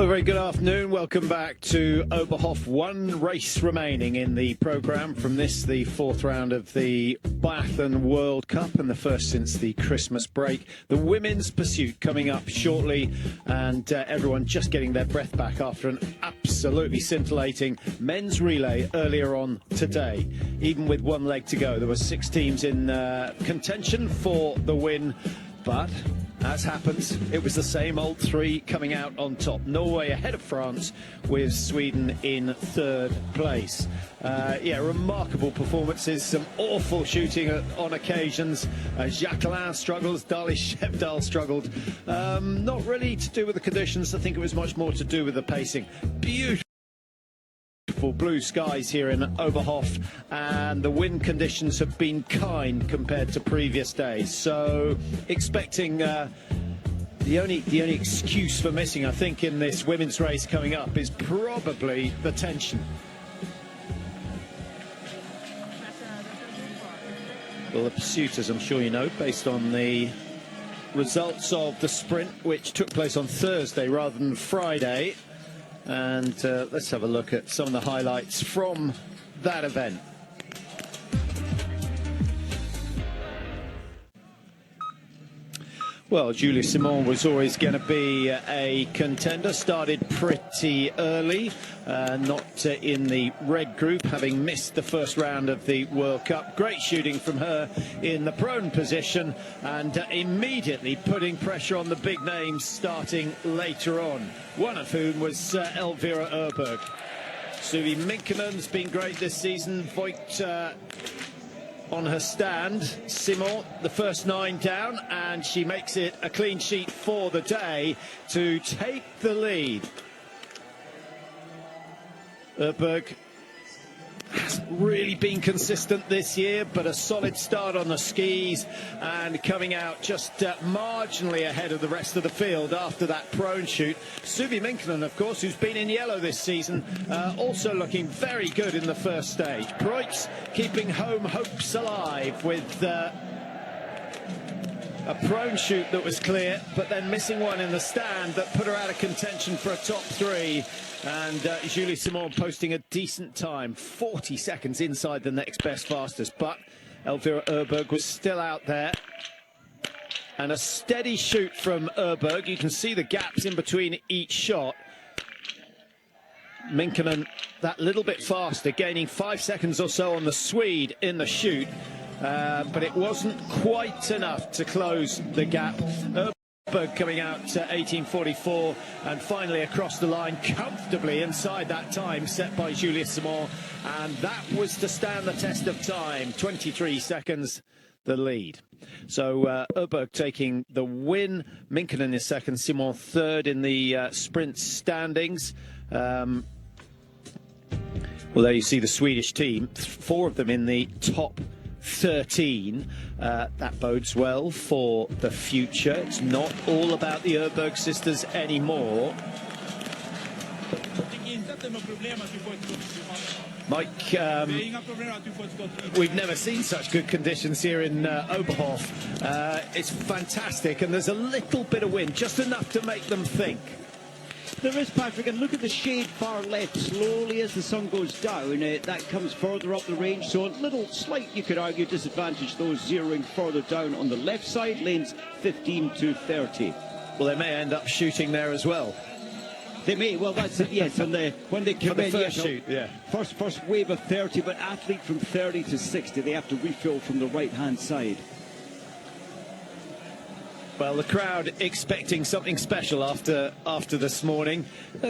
Well, very good afternoon. Welcome back to Oberhof. One race remaining in the programme from this, the fourth round of the Biathlon World Cup and the first since the Christmas break. The women's pursuit coming up shortly, and everyone just getting their breath back after an absolutely scintillating men's relay earlier on today. Even with one leg to go, there were 6 teams in contention for the win. But, as happens, it was the same old 3 coming out on top. Norway ahead of France, with Sweden in 3rd place. Yeah, remarkable performances, some awful shooting on occasions. Jacqueline struggles, Dali Shevdal struggled. Not really to do with the conditions, I think it was much more to do with the pacing. Beautiful blue skies here in Oberhof, and the wind conditions have been kind compared to previous days, so expecting the only excuse for missing, I think, in this women's race coming up is probably the tension. Well, the pursuit, as I'm sure you know, based on the results of the sprint, which took place on Thursday rather than Friday. And let's have a look at some of the highlights from that event. Well, Julie Simon was always going to be a contender. Started pretty early, not in the red group, having missed the first round of the World Cup. Great shooting from her in the prone position, and immediately putting pressure on the big names starting later on, one of whom was Elvira Oeberg. Suvi Minkinen's been great this season. Voigt on her stand. Simon, the first 9 down, and she makes it a clean sheet for the day to take the lead. Öberg hasn't really been consistent this year, but a solid start on the skis and coming out just marginally ahead of the rest of the field after that prone shoot. Suvi Minkinen, of course, who's been in yellow this season, also looking very good in the first stage. Preutz keeping home hopes alive with a prone shoot that was clear, but then missing one in the stand that put her out of contention for a top 3. And Julie Simon posting a decent time, 40 seconds inside the next best fastest. But Elvira Öberg was still out there. And a steady shoot from Öberg. You can see the gaps in between each shot. Minkinen that little bit faster, gaining 5 seconds or so on the Swede in the shoot. But it wasn't quite enough to close the gap. Öberg coming out to 18:44 and finally across the line comfortably inside that time set by Julie Simon, and that was to stand the test of time. 23 seconds the lead. So Öberg taking the win, Minkinen is second, Simon third in the sprint standings. Well, there you see the Swedish team, 4 of them in the top 13. That bodes well for the future. It's not all about the Öberg sisters anymore. Mike, we've never seen such good conditions here in Oberhof. It's fantastic, and there's a little bit of wind, just enough to make them think. There is, Patrick, and look at the shade far left. Slowly as the sun goes down, that comes further up the range, so a little slight, you could argue, disadvantage those zeroing further down on the left side, lanes 15 to 30. Well, they may end up shooting there as well. They may, well, that's it, yes, and when they come in, first shoot, yeah. First wave of 30, but athlete from 30 to 60, they have to refill from the right-hand side. Well, the crowd expecting something special after this morning.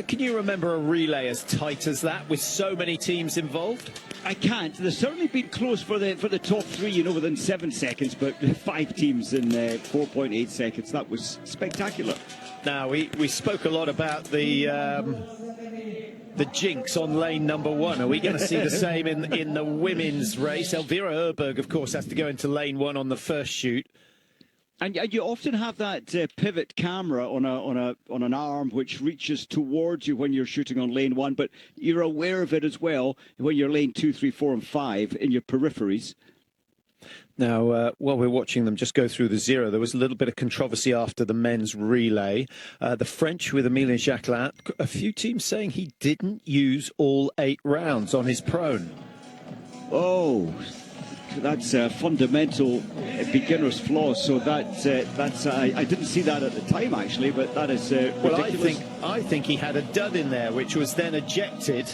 Can you remember a relay as tight as that, with so many teams involved? I can't. There's certainly been close for the top 3, you know, within 7 seconds, but 5 teams in 4.8 seconds. That was spectacular. Now, we spoke a lot about the jinx on lane number 1. Are we going to see the same in the women's race? Elvira Öberg, of course, has to go into lane 1 on the first shoot. And you often have that pivot camera on an arm which reaches towards you when you're shooting on lane 1, but you're aware of it as well when you're lane 2, 3, 4, and 5 in your peripheries. Now, while we're watching them just go through the zero, there was a little bit of controversy after the men's relay. The French with Emilien Jacquelin, a few teams saying he didn't use all 8 rounds on his prone. Oh, that's a fundamental beginner's flaw. So that's I didn't see that at the time actually, but that is ridiculous. Well, I think he had a dud in there, which was then ejected.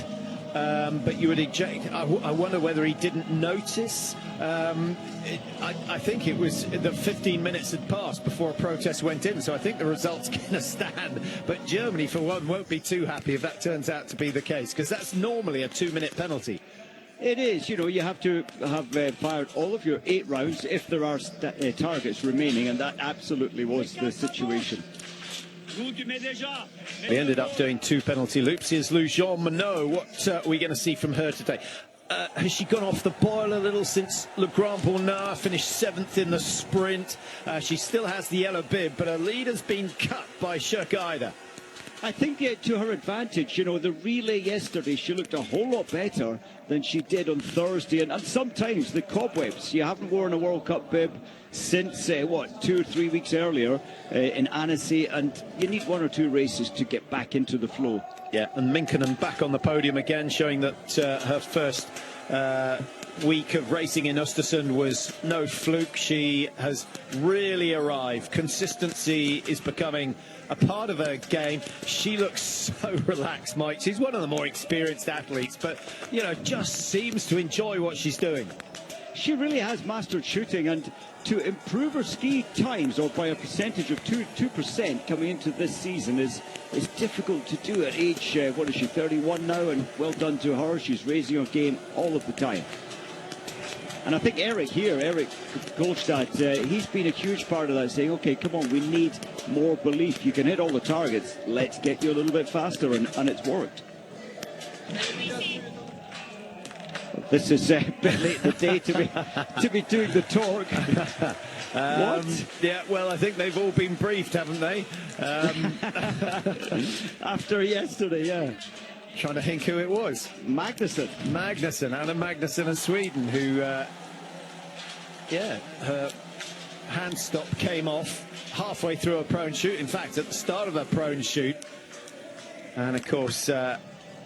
But you would eject. I wonder whether he didn't notice. I think it was the 15 minutes had passed before a protest went in, so I think the result's going to stand. But Germany, for one, won't be too happy if that turns out to be the case, because that's normally a 2-minute penalty. It is, you know, you have to have fired all of your 8 rounds if there are targets remaining, and that absolutely was the situation. They ended up doing 2 penalty loops. Here's Lou Jean Monod. What are we going to see from her today? Has she gone off the boil a little since Le Grand Bonnard finished 7th in the sprint? She still has the yellow bib, but her lead has been cut by Schwedin. I think to her advantage, you know, the relay yesterday, she looked a whole lot better than she did on Thursday. And sometimes the cobwebs, you haven't worn a World Cup bib since, 2 or 3 weeks earlier in Annecy, and you need 1 or 2 races to get back into the flow. Yeah, and Minkunen back on the podium again, showing that her first week of racing in Östersund was no fluke. She has really arrived. Consistency is becoming a part of her game. She looks so relaxed, Mike. She's one of the more experienced athletes, but, you know, just seems to enjoy what she's doing. She really has mastered shooting, and to improve her ski times, or by a percentage of 2% coming into this season, is difficult to do at age, what is she, 31 now, and well done to her. She's raising her game all of the time. And I think Eric Goldstadt, he's been a huge part of that, saying, okay, come on, we need more belief. You can hit all the targets. Let's get you a little bit faster, and it's worked. This is a bit late in the day to be doing the talk. What? Yeah, well, I think they've all been briefed, haven't they? After yesterday, yeah. Trying to think who it was. Magnussen, Anna Magnussen of Sweden, who, her hand stop came off halfway through her prone shoot. In fact, at the start of her prone shoot. And, of course,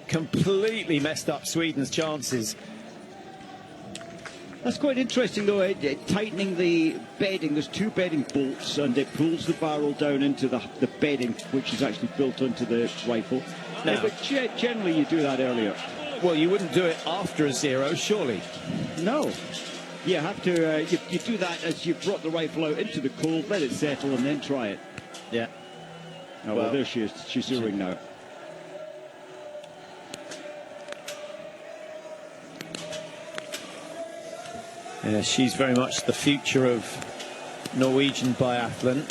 completely messed up Sweden's chances. That's quite interesting, though, tightening the bedding. There's 2 bedding bolts, and it pulls the barrel down into the bedding, which is actually built onto the rifle. No. But generally you do that earlier. Well, you wouldn't do it after a zero, surely. No. You have to, you do that as you've brought the rifle out into the cold, let it settle, and then try it. Yeah. Oh, well, there she is. She's zeroing now. Yeah, she's very much the future of Norwegian biathlon.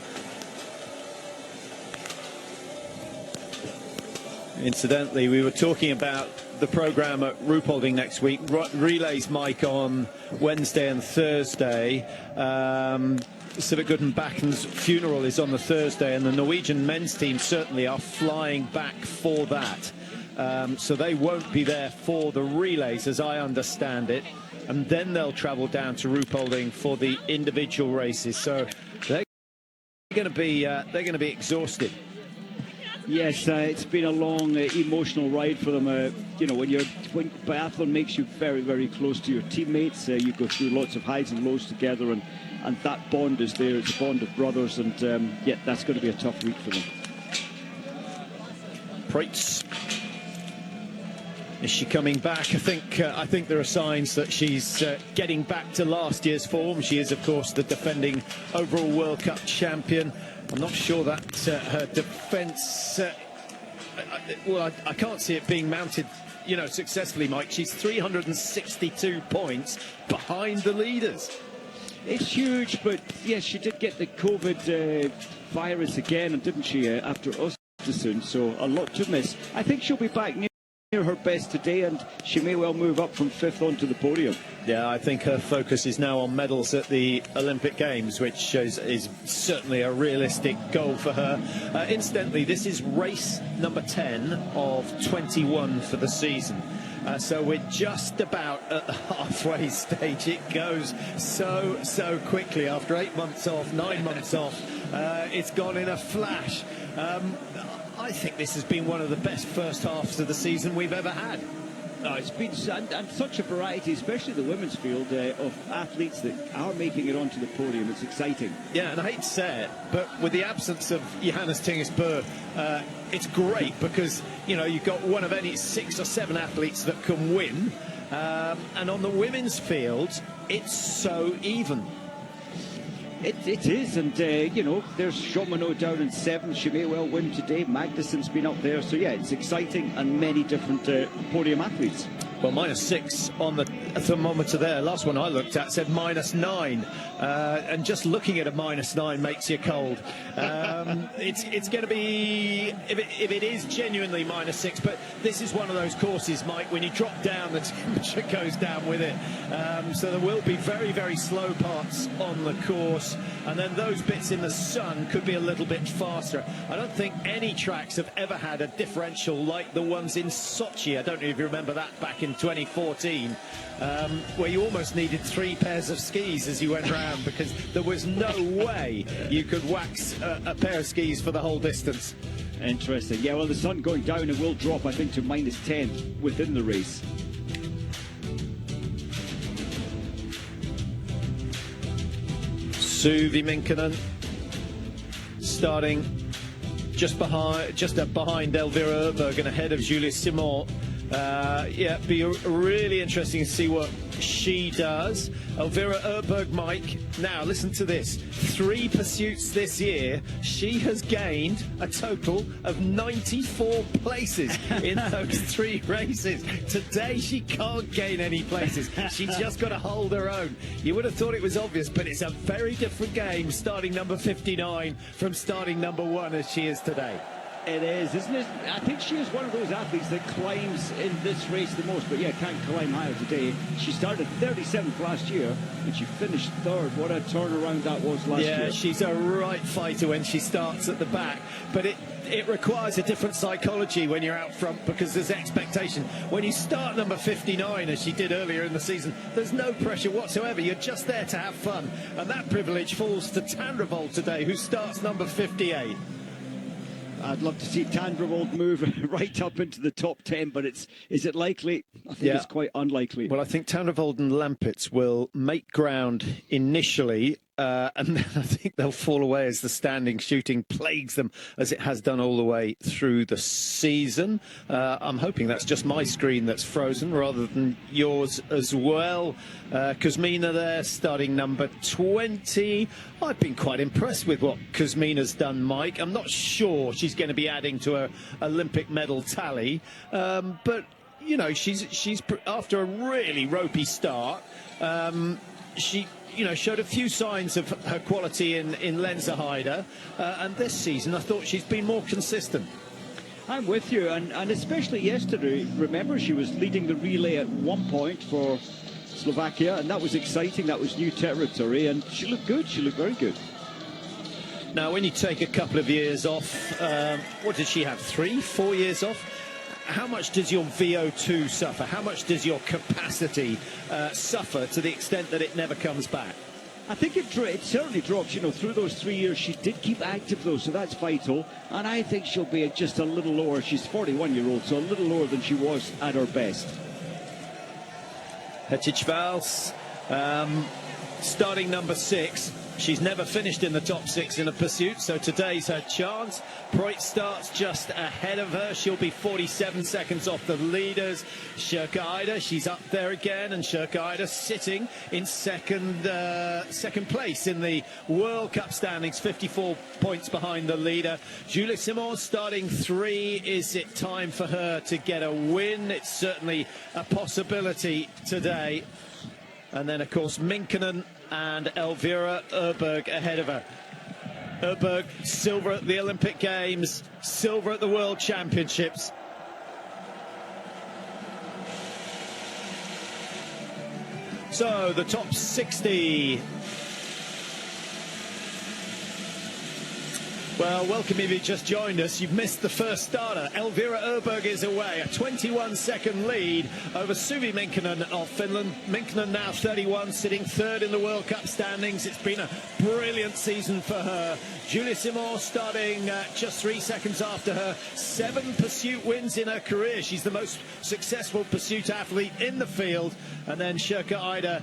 Incidentally, we were talking about the programme at Ruhpolding next week. Relays, Mike, on Wednesday and Thursday. Civic Gudenbacken's funeral is on the Thursday, and the Norwegian men's team certainly are flying back for that. So they won't be there for the relays, as I understand it. And then they'll travel down to Ruhpolding for the individual races. So they're going to be exhausted. Yes, it's been a long, emotional ride for them. You know, when biathlon makes you very, very close to your teammates, you go through lots of highs and lows together, and that bond is there. It's a bond of brothers, and yeah, that's going to be a tough week for them. Preitz. Is she coming back? I think there are signs that she's getting back to last year's form. She is, of course, the defending overall World Cup champion. I'm not sure that her defence. I can't see it being mounted, you know, successfully, Mike. She's 362 points behind the leaders. It's huge, but yes, she did get the COVID virus again, didn't she? After Östersund, so a lot to miss. I think she'll be back near her best today, and she may well move up from 5th onto the podium. Yeah, I think her focus is now on medals at the Olympic Games, which is certainly a realistic goal for her. Incidentally, this is race number 10 of 21 for the season. So we're just about at the halfway stage. It goes so quickly after 8 months off, 9 months off. It's gone in a flash. I think this has been one of the best first halves of the season we've ever had. No, it's been and such a variety, especially the women's field, of athletes that are making it onto the podium. It's exciting. Yeah, and I hate to say it, but with the absence of Johannes, it's great because, you know, you've got one of any 6 or 7 athletes that can win. And on the women's field, it's so even. It is, and you know, there's Shomano down in 7th. She may well win today. Magnussen's been up there, so yeah, it's exciting, and many different podium athletes. Well, -6 on the thermometer there. Last one I looked at said -9, and just looking at a -9 makes you cold. It's going to be, if it is genuinely -6, but this is one of those courses, Mike, when you drop down, the temperature goes down with it. So there will be very, very slow parts on the course, and then those bits in the sun could be a little bit faster. I don't think any tracks have ever had a differential like the ones in Sochi. I don't know if you remember that back in 2014, where you almost needed 3 pairs of skis as you went round because there was no way you could wax a pair of skis for the whole distance. Interesting. Yeah, well, the sun going down, it will drop, I think, to -10 within the race. Suvi Minkkinen starting just behind Elvira Oeberg and ahead of Julie Simon. Yeah, be really interesting to see what she does. Elvira Oeberg, Mike, now listen to this. 3 pursuits this year. She has gained a total of 94 places in those 3 races. Today she can't gain any places. She's just got to hold her own. You would have thought it was obvious, but it's a very different game starting number 59 from starting number 1 as she is today. It is, isn't it? I think she is one of those athletes that climbs in this race the most, but yeah, can't climb higher today. She started 37th last year, and she finished 3rd. What a turnaround that was last year. Yeah, she's a right fighter when she starts at the back, but it requires a different psychology when you're out front because there's expectation. When you start number 59, as she did earlier in the season, there's no pressure whatsoever. You're just there to have fun, and that privilege falls to Tandrevold today, who starts number 58. I'd love to see Tandrevold move right up into the top 10, but is it likely? I think it's quite unlikely. Well, I think Tandrevold and Lampitz will make ground initially, and then I think they'll fall away as the standing shooting plagues them, as it has done all the way through the season. I'm hoping that's just my screen that's frozen rather than yours as well. Kuzmina there, starting number 20. I've been quite impressed with what Kuzmina's done, Mike. I'm not sure she's going to be adding to her Olympic medal tally, but you know, she's after a really ropey start. She showed a few signs of her quality in Lenzerheide, and this season I thought she's been more consistent. I'm with you, and especially yesterday. Remember, she was leading the relay at one point for Slovakia, and that was exciting. That was new territory, and she looked good. She looked very good. Now, when you take a couple of years off, what did she have, 3, 4 years off? How much does your VO2 suffer? How much does your capacity suffer to the extent that it never comes back? I think it certainly drops. You know, through those 3 years, she did keep active, though, so that's vital. And I think she'll be just a little lower. She's 41-year-old, so a little lower than she was at her best. Hetich-Vals, starting number 6. She's never finished in the top 6 in a pursuit, so today's her chance. Preuss starts just ahead of her. She'll be 47 seconds off the leaders. Schönheitsfehler, she's up there again, and Schönheitsfehler sitting in second place in the World Cup standings, 54 points behind the leader. Julie Simon starting 3. Is it time for her to get a win? It's certainly a possibility today. And then, of course, Minkkinen and Elvira Oeberg ahead of her. Oeberg, silver at the Olympic Games, silver at the World Championships. So, the top 60. Well, welcome if you just joined us. You've missed the first starter. Elvira Oeberg is away. A 21-second lead over Suvi Minkkinen of Finland. Minkkinen now 31, sitting third in the World Cup standings. It's been a brilliant season for her. Julie Simon starting just 3 seconds after her. 7 pursuit wins in her career. She's the most successful pursuit athlete in the field. And then Shirka Ida,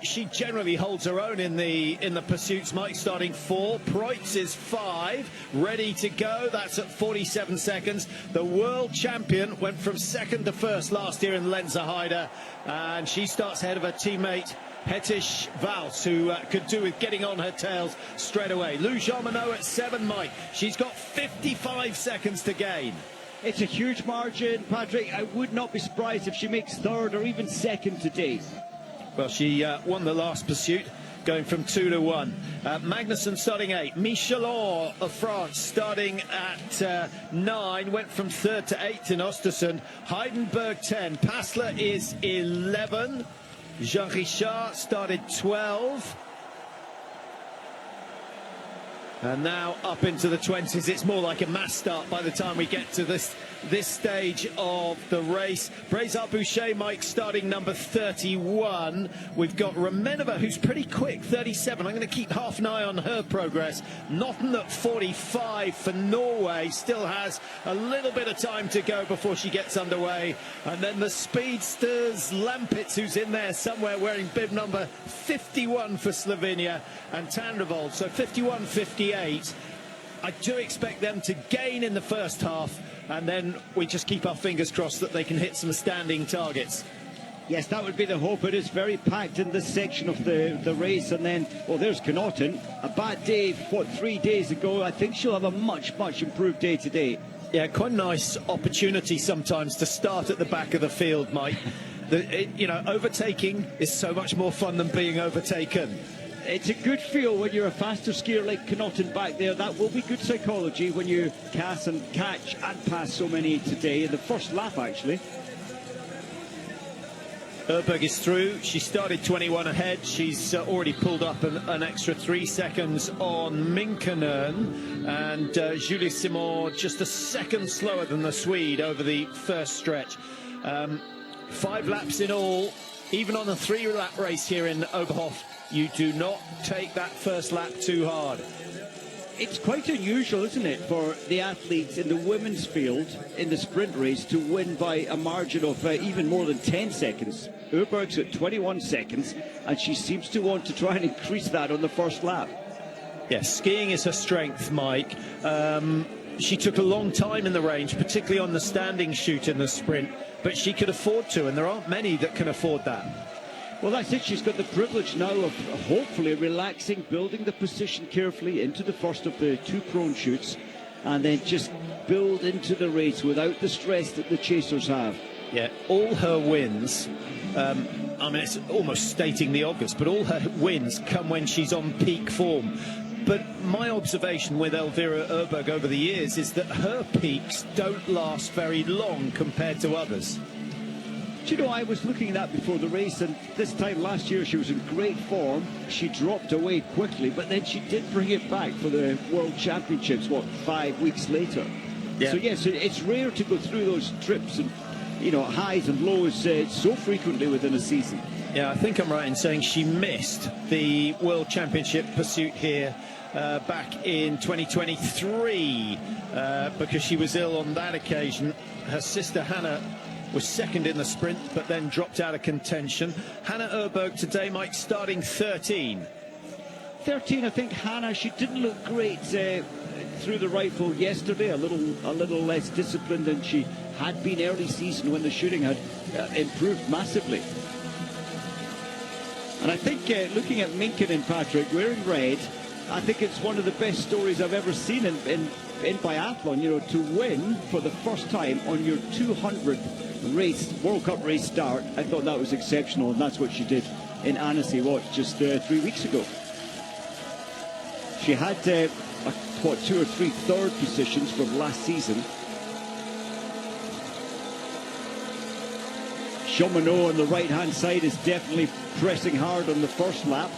she generally holds her own in the pursuits. Mike starting 4, Preutz is 5, ready to go. That's at 47 seconds. The world champion went from second to first last year in Lenzerheide, and she starts ahead of her teammate Hetish Vals, who could do with getting on her tails straight away. Lou Jean-Monod at 7, Mike. She's got 55 seconds to gain. It's a huge margin, Patrick. I would not be surprised if she makes third or even second today. Well, she won the last pursuit, going from 2 to 1. Magnussen starting 8. Michelon of France starting at 9. Went from 3rd to 8th in Östersund. Heidenberg 10. Passler is 11. Jean Richard started 12. And now up into the 20s. It's more like a mass start by the time we get to this stage of the race. Brézard Boucher, Mike, starting number 31. We've got Remenova, who's pretty quick, 37. I'm going to keep half an eye on her progress. Naughton at 45 for Norway. Still has a little bit of time to go before she gets underway. And then the speedsters, Lampitz, who's in there somewhere wearing bib number 51 for Slovenia, and Tandrevold. So 51-58. I do expect them to gain in the first half, and then we just keep our fingers crossed that they can hit some standing targets. Yes, that would be the hope. It is very packed in this section of the race. And then, well, there's Knotten. A bad day, 3 days ago. I think she'll have a much improved day today. Yeah, quite a nice opportunity sometimes to start at the back of the field, Mike. Overtaking is so much more fun than being overtaken. It's a good feel when you're a faster skier like Knotten back there. That will be good psychology when you catch and pass so many today in the first lap, actually. Öberg is through. She started 21 ahead. She's already pulled up an extra 3 seconds on Minkkinen, and Julie Simon just a second slower than the Swede over the first stretch. 5 laps in all. Even on a 3-lap race here in Oberhof, you do not take that first lap too hard. It's quite unusual, isn't it, for the athletes in the women's field in the sprint race to win by a margin of even more than 10 seconds. Öberg's at 21 seconds, and she seems to want to try and increase that on the first lap. Yes, skiing is her strength, Mike. She took a long time in the range, particularly on the standing shoot in the sprint, but she could afford to, and there aren't many that can afford that. Well, that's it. She's got the privilege now of hopefully relaxing, building the position carefully into the first of the 2 prone shoots, and then just build into the race without the stress that the chasers have. Yeah, all her wins, it's almost stating the obvious, but all her wins come when she's on peak form. But my observation with Elvira Oeberg over the years is that her peaks don't last very long compared to others. Do you know, I was looking at that before the race, and this time last year she was in great form. She dropped away quickly, but then she did bring it back for the World Championships, 5 weeks later? Yeah. So yes, it's rare to go through those trips and, highs and lows so frequently within a season. Yeah, I think I'm right in saying she missed the World Championship pursuit here back in 2023 because she was ill on that occasion. Her sister Hanna was second in the sprint, but then dropped out of contention. Hanna Öberg today, Mike, starting 13. 13, I think Hanna, she didn't look great through the rifle yesterday, a little less disciplined than she had been early season when the shooting had improved massively. And I think looking at Minkkinen, Patrick, wearing red, I think it's one of the best stories I've ever seen in biathlon, to win for the first time on your 200th race, World Cup race start. I thought that was exceptional, and that's what she did in Annecy, just 3 weeks ago. She had 2 or 3 third positions from last season. Jean-Monod on the right-hand side is definitely pressing hard on the first lap.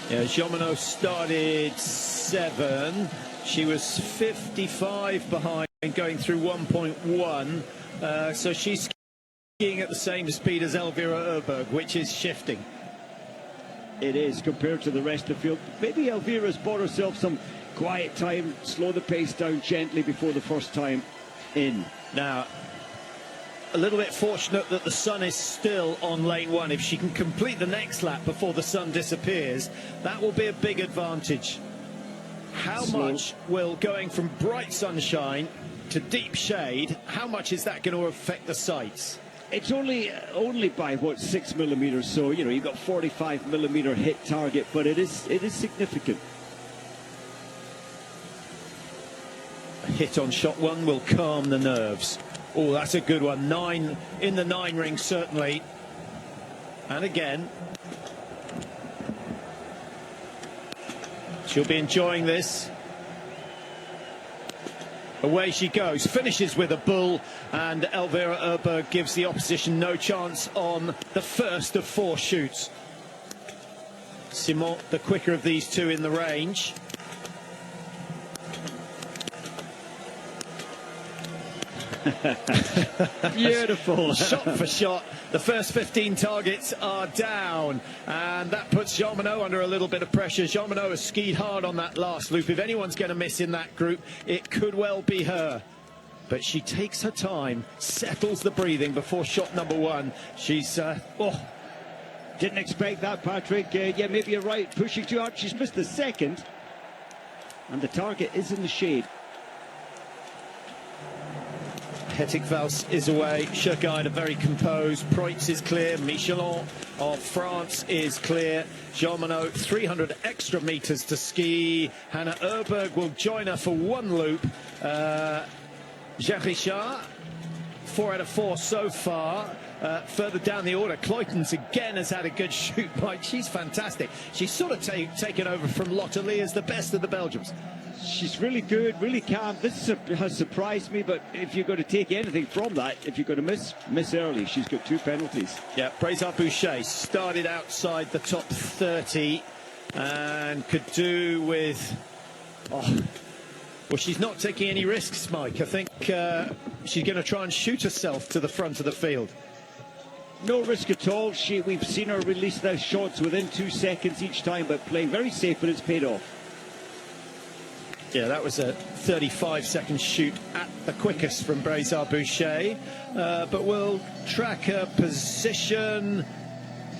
Yeah, Johannes started 7. She was 55 behind, going through 1.1. So she's skiing at the same speed as Elvira Oeberg, which is shifting. It is, compared to the rest of the field. Maybe Elvira's bought herself some quiet time, slow the pace down gently before the first time in. Now, a little bit fortunate that the sun is still on lane 1. If she can complete the next lap before the sun disappears, that will be a big advantage. How much will going from bright sunshine to deep shade, how much is that going to affect the sights? It's only by, what, 6 millimeters, so, you know, you've got 45 millimeter hit target, but it is significant. A hit on shot 1 will calm the nerves. Oh, that's a good one. 9 in the 9 ring, certainly. And again, she'll be enjoying this. Away she goes, finishes with a bull, and Elvira Oeberg gives the opposition no chance on the first of 4 shoots. Simon, the quicker of these two in the range. Beautiful. Shot for shot, the first 15 targets are down, and that puts Johannes under a little bit of pressure. Johannes has skied hard on that last loop. If anyone's going to miss in that group, it could well be her. But she takes her time, settles the breathing before shot number 1. She's didn't expect that, Patrick. Yeah, maybe you're right, pushing too hard. She's missed the second, and the target is in the shade. Hettig-Vals is away, Schwedin very composed, Preutz is clear, Michelin of France is clear, Johannes 300 extra meters to ski, Hanna Oberg will join her for 1 loop, Jacques 4 out of 4 so far. Further down the order, Kleutens again has had a good shoot, Mike. She's fantastic. She's sort of taken over from Lotte Lee as the best of the Belgians. She's really good, really calm. This has surprised me, but if you're going to take anything from that, if you're going to miss early, she's got 2 penalties. Yeah, Boucher started outside the top 30 and could do with... well, she's not taking any risks, Mike. I think she's going to try and shoot herself to the front of the field. No risk at all. We've seen her release those shots within 2 seconds each time, but playing very safe, but it's paid off. Yeah, that was a 35-second shoot at the quickest from Boucher. But we'll track her position.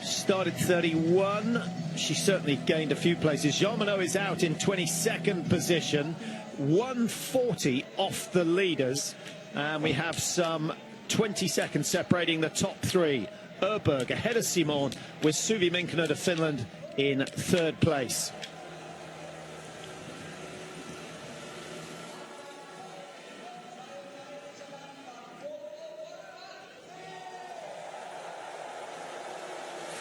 Started 31. She certainly gained a few places. Johannes is out in 22nd position. 140 off the leaders. And we have some 20 seconds separating the top 3. Öberg ahead of Simon, with Suvi Minkkinen of Finland in 3rd place.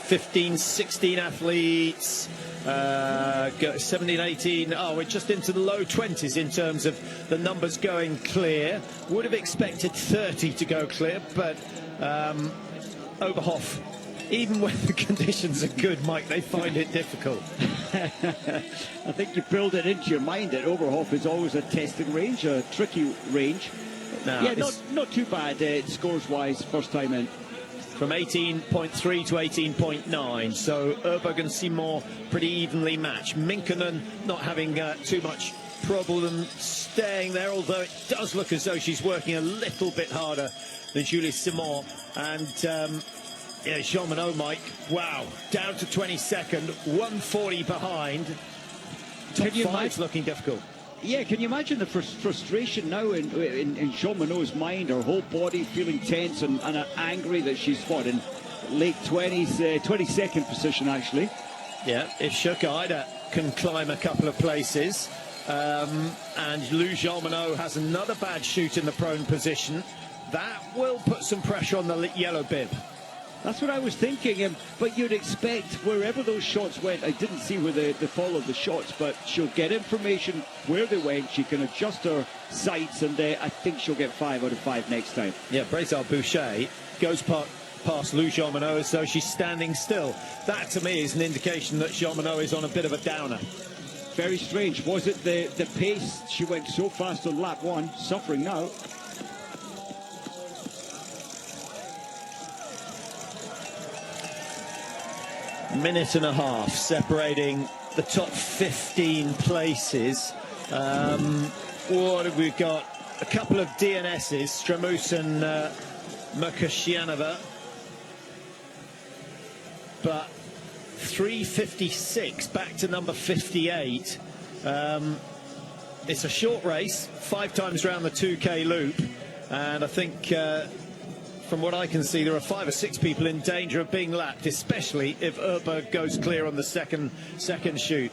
'15, 16 athletes, 17, 18. Oh, we're just into the low 20s in terms of the numbers going clear. Would have expected 30 to go clear, but Oberhof, even when the conditions are good, Mike, they find it difficult. I think you build it into your mind that Oberhof is always a testing range, a tricky range. Now, yeah, not too bad scores-wise, first time in. From 18.3 to 18.9, so Oeberg and Simon pretty evenly matched. Minkkinen not having too much problem staying there, although it does look as though she's working a little bit harder than Julie Simon. And yeah, Johannes, Mike, wow, down to 22nd, 140 behind. Top 5's looking difficult. Yeah, can you imagine the frustration now in Johannes' mind, her whole body feeling tense and angry that she's fought in late 20s, 22nd position actually. Yeah, if Schwedin can climb a couple of places, and Lou Johannes has another bad shoot in the prone position, that will put some pressure on the yellow bib. That's what I was thinking, but you'd expect wherever those shots went, I didn't see where they followed the shots, but she'll get information where they went, she can adjust her sights, and I think she'll get 5 out of 5 next time. Yeah, Boucher goes past Lou Jean-Monod as though she's standing still. That to me is an indication that Jean-Monod is on a bit of a downer. Very strange. Was it the pace? She went so fast on lap 1, suffering now. Minute and a half separating the top 15 places. What have we got? A couple of DNSs, Stramus and Mukashianova. But 3:56 back to number 58. It's a short race, 5 times round the 2K loop, and I think from what I can see there are 5 or 6 people in danger of being lapped, especially if Oeberg goes clear on the second shoot.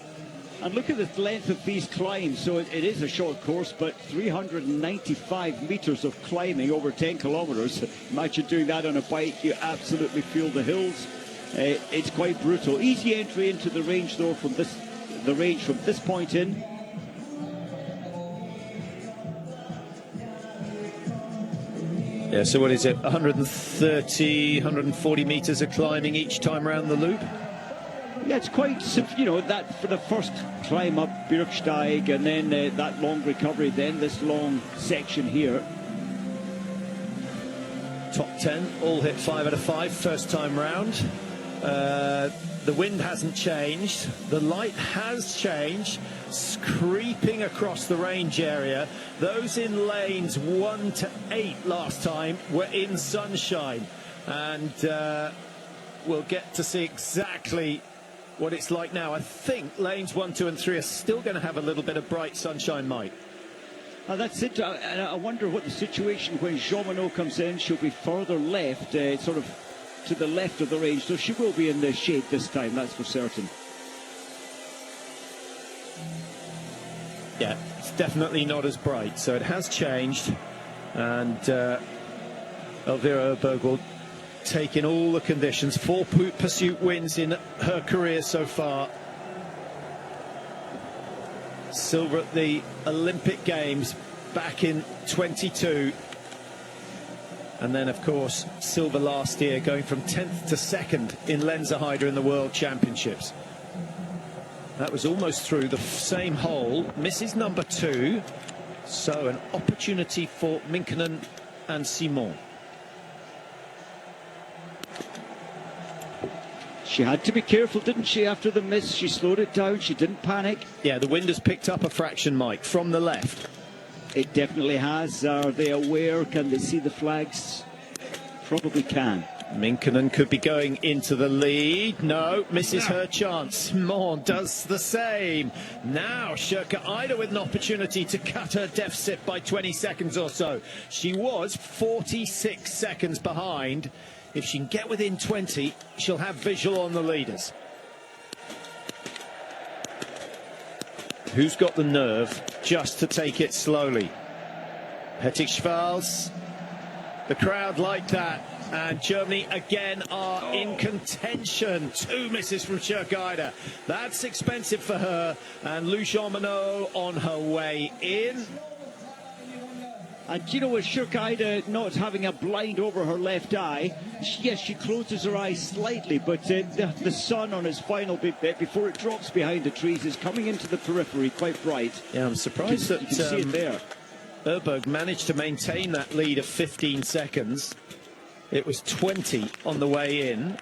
And look at the length of these climbs. So it is a short course, but 395 meters of climbing over 10 kilometers. Imagine doing that on a bike. You absolutely feel the hills. It's quite brutal. Easy entry into the range though from this point in. Yeah, so what is it? 130, 140 meters of climbing each time around the loop? Yeah, it's quite, you know, that for the first climb up Bürgsteig and then that long recovery, then this long section here. Top 10, all hit 5 out of 5 first time round. The wind hasn't changed, the light has changed, creeping across the range area. Those in lanes 1 to 8 last time were in sunshine, and we'll get to see exactly what it's like now. I think lanes 1, 2 and 3 are still going to have a little bit of bright sunshine, Mike. That's it. And I wonder what the situation when Jean-Monod comes in. She'll be further left, sort of to the left of the range, so she will be in the shade this time, that's for certain. Yeah, it's definitely not as bright, so it has changed, and Elvira Oeberg will take in all the conditions. 4 pursuit wins in her career so far. Silver at the Olympic Games back in 22. And then, of course, silver last year, going from 10th to 2nd in Lenzerheide in the World Championships. That was almost through the same hole. Misses number 2. So an opportunity for Minkunen and Simon. She had to be careful, didn't she, after the miss? She slowed it down, she didn't panic. Yeah, the wind has picked up a fraction, Mike, from the left. It definitely has. Are they aware? Can they see the flags? Probably can. Minkunen could be going into the lead. No, misses her chance. Simon does the same. Now Sjoeke Eider with an opportunity to cut her deficit by 20 seconds or so. She was 46 seconds behind. If she can get within 20, she'll have visual on the leaders. Who's got the nerve just to take it slowly? Hettig-Schwals. The crowd like that. And Germany again are in contention. 2 misses from Sjoeke Eider. That's expensive for her. And Lou Jean-Monod on her way in. And you know, with Sjoeke Eider not having a blind over her left eye, yes, she closes her eyes slightly, but the sun on its final bit before it drops behind the trees is coming into the periphery quite bright. Yeah, I'm surprised that you can see it there. Oeberg managed to maintain that lead of 15 seconds. It was 20 on the way in.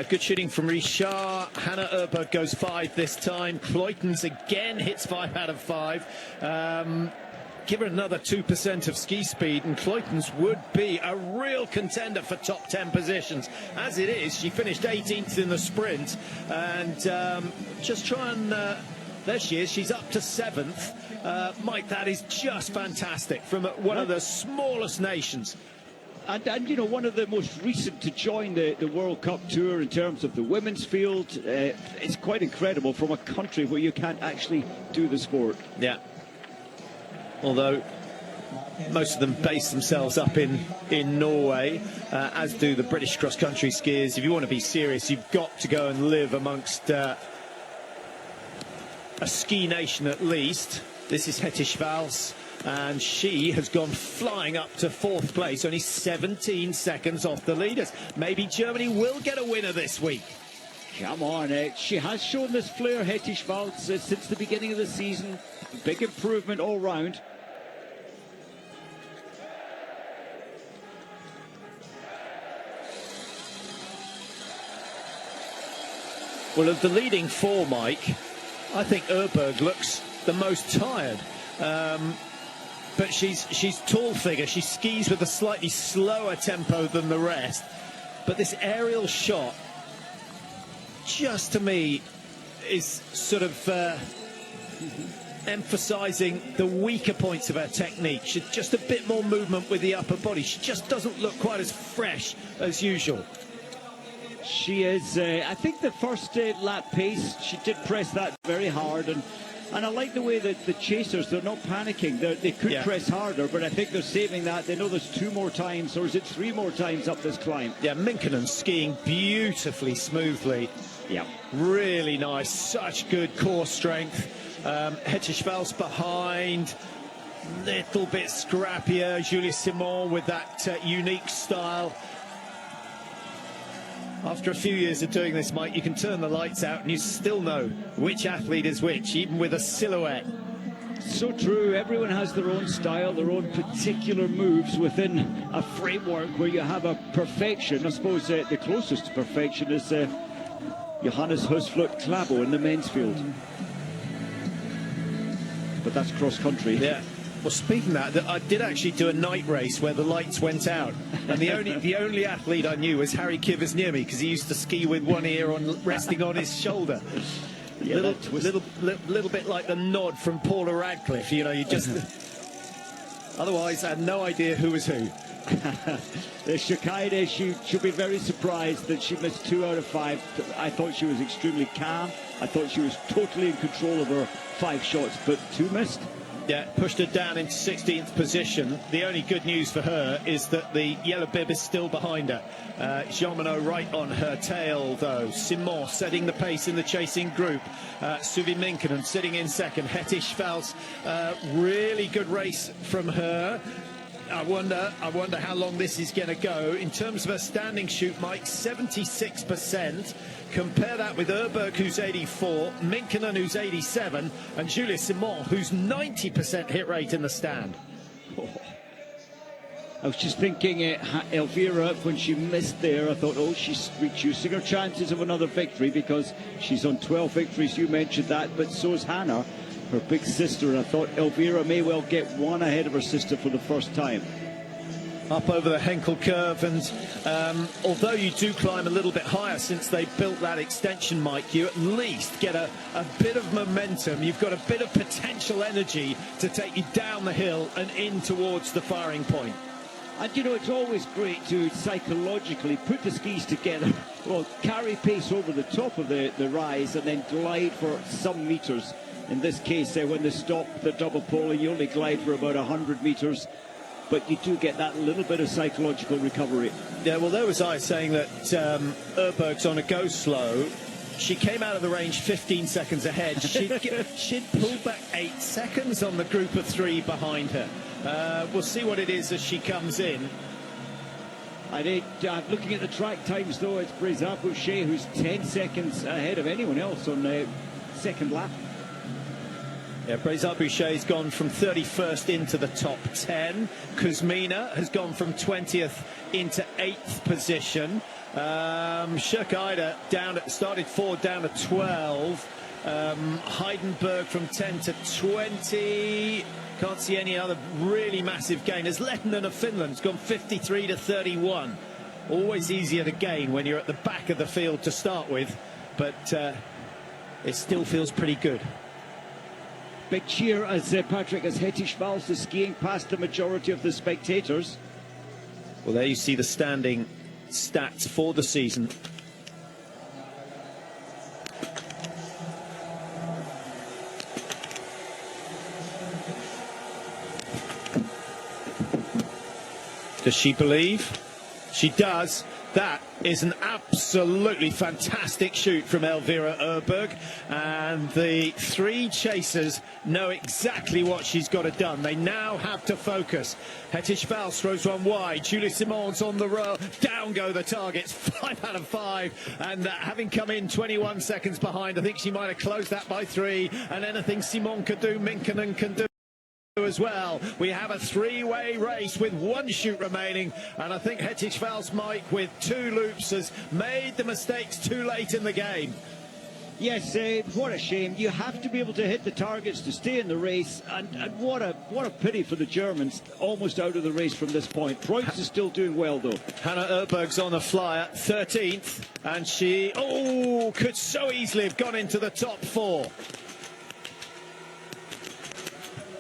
Good shooting from Richard. Hanna Oeberg goes 5 this time. Kleutens again hits 5 out of 5. Give her another 2% of ski speed and Kleutens would be a real contender for top 10 positions. As it is, she finished 18th in the sprint, and just try and there she is, she's up to 7th. Mike, that is just fantastic from one of the smallest nations. And you know, one of the most recent to join the World Cup Tour in terms of the women's field. It's quite incredible from a country where you can't actually do the sport. Yeah. Although most of them base themselves up in Norway, as do the British cross-country skiers. If you want to be serious, you've got to go and live amongst a ski nation at least. This is Hettig-Schwals. and she has gone flying up to 4th place, only 17 seconds off the leaders. Maybe Germany will get a winner this week. Come on, she has shown this flair, Hetty Schmalz, since the beginning of the season. Big improvement all round. Well, of the leading four, Mike, I think Oeberg looks the most tired. But she's tall figure. She skis with a slightly slower tempo than the rest. But this aerial shot, just to me, is sort of emphasising the weaker points of her technique. She's just a bit more movement with the upper body. She just doesn't look quite as fresh as usual. She is, I think the first lap pace, she did press that very hard, and I like the way that the chasers, they're not panicking. They could press harder, but I think they're saving that. They know there's 2 more times, or is it 3 more times up this climb? Yeah, Minkkinen skiing beautifully smoothly. Yeah. Really nice, such good core strength. Hetty Schmalz behind, little bit scrappier. Julie Simon with that unique style. After a few years of doing this, Mike, you can turn the lights out and you still know which athlete is which, even with a silhouette. So true. Everyone has their own style, their own particular moves within a framework where you have a perfection. I suppose the closest to perfection is Johannes Klabo in the men's field. But that's cross-country. Yeah. Well, speaking of that, I did actually do a night race where the lights went out, and the only athlete I knew was Harry Kivers near me, because he used to ski with one ear resting on his shoulder. Yeah, little bit like the nod from Paula Radcliffe. You know, you just otherwise I had no idea who was who. The Shakaide, she'll be very surprised that she missed 2 out of 5. I thought she was extremely calm. I thought she was totally in control of her 5 shots, but 2 missed. Yeah, pushed her down into 16th position. The only good news for her is that the yellow bib is still behind her. Jean Monod right on her tail, though. Simon setting the pace in the chasing group. Suvi Minkkinen sitting in second. Hetty Schmalz, really good race from her. I wonder how long this is going to go. In terms of her standing shoot, Mike, 76%. Compare that with Oeberg, who's 84, Minkkinen, who's 87, and Julie Simon, who's 90% hit rate in the stand. I was just thinking, Elvira, when she missed there, I thought, oh, she's reducing her chances of another victory, because she's on 12 victories. You mentioned that, but so's Hanna, her big sister, and I thought Elvira may well get 1 ahead of her sister for the first time. Up over the Henkel curve, and although you do climb a little bit higher since they built that extension, Mike, you at least get a bit of momentum. You've got a bit of potential energy to take you down the hill and in towards the firing point. And you know, it's always great to psychologically put the skis together, well, carry pace over the top of the rise and then glide for some meters. In this case, when they stop the double pole, you only glide for about 100 meters. But you do get that little bit of psychological recovery. Yeah, well, there was I saying that Oeberg's on a go slow. She came out of the range 15 seconds ahead. She'd pulled back 8 seconds on the group of 3 behind her. We'll see what it is as she comes in. Looking at the track times, though, it's Brézard Boucher who's 10 seconds ahead of anyone else on the second lap. Yeah, Brézard Boucher's gone from 31st into the top 10. Kuzmina has gone from 20th into 8th position. Shakaide started 4 down to 12. Heidenberg from 10 to 20. Can't see any other really massive gainers. Lehtinen of Finland's gone 53 to 31. Always easier to gain when you're at the back of the field to start with, but it still feels pretty good. Big cheer as Patrick, as Hetty Schmalz is skiing past the majority of the spectators. Well, there you see the standing stats for the season. Does she believe? She does. That is an absolute Absolutely fantastic shoot from Elvira Oeberg, and the three chasers know exactly what she's got it done. They now have to focus. Hettisch-Vals throws one wide. Julie Simon's on the row. Down go the targets, 5 out of 5, and having come in 21 seconds behind, I think she might have closed that by 3, and anything Simon could do, Minkkinen can do as well. We have a three-way race with one shoot remaining, and I think Hettisch-Vals, Mike, with 2 loops, has made the mistakes too late in the game. Yes, what a shame. You have to be able to hit the targets to stay in the race, and what a pity for the Germans, almost out of the race from this point. Kreutz is still doing well, though. Hanna Oberg's on a flyer, 13th, and she, could so easily have gone into the top 4.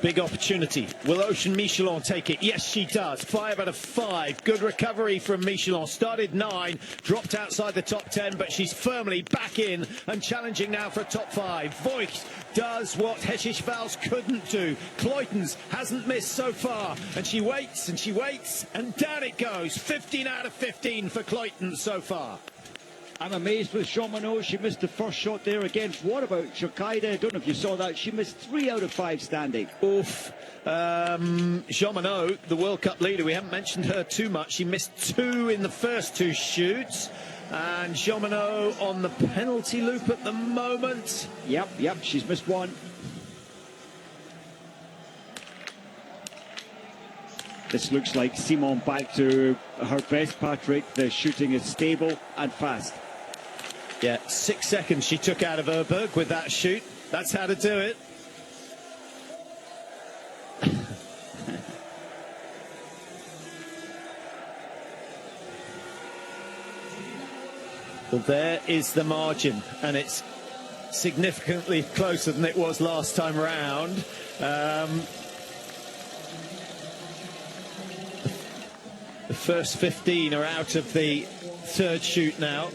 Big opportunity. Will Ocean Michelin take it? Yes, she does. 5 out of 5. Good recovery from Michelin. Started 9, dropped outside the top 10, but she's firmly back in and challenging now for a top 5. Voigt does what Hettisch-Vals couldn't do. Kleutens hasn't missed so far, and she waits, and down it goes. 15 out of 15 for Kleutens so far. I'm amazed with Jean-Monod. She missed the first shot there against. What about Shokaide? I don't know if you saw that. She missed 3 out of 5 standing. Oof. Jean-Monod, the World Cup leader, we haven't mentioned her too much. She missed 2 in the first 2 shoots. And Jean-Monod on the penalty loop at the moment. Yep, she's missed 1. This looks like Simon back to her best, Patrick. The shooting is stable and fast. Yeah, 6 seconds she took out of Oeberg with that shoot. That's how to do it. Well, there is the margin, and it's significantly closer than it was last time around. The first 15 are out of the 3rd shoot now.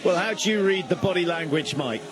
Well, how do you read the body language, Mike?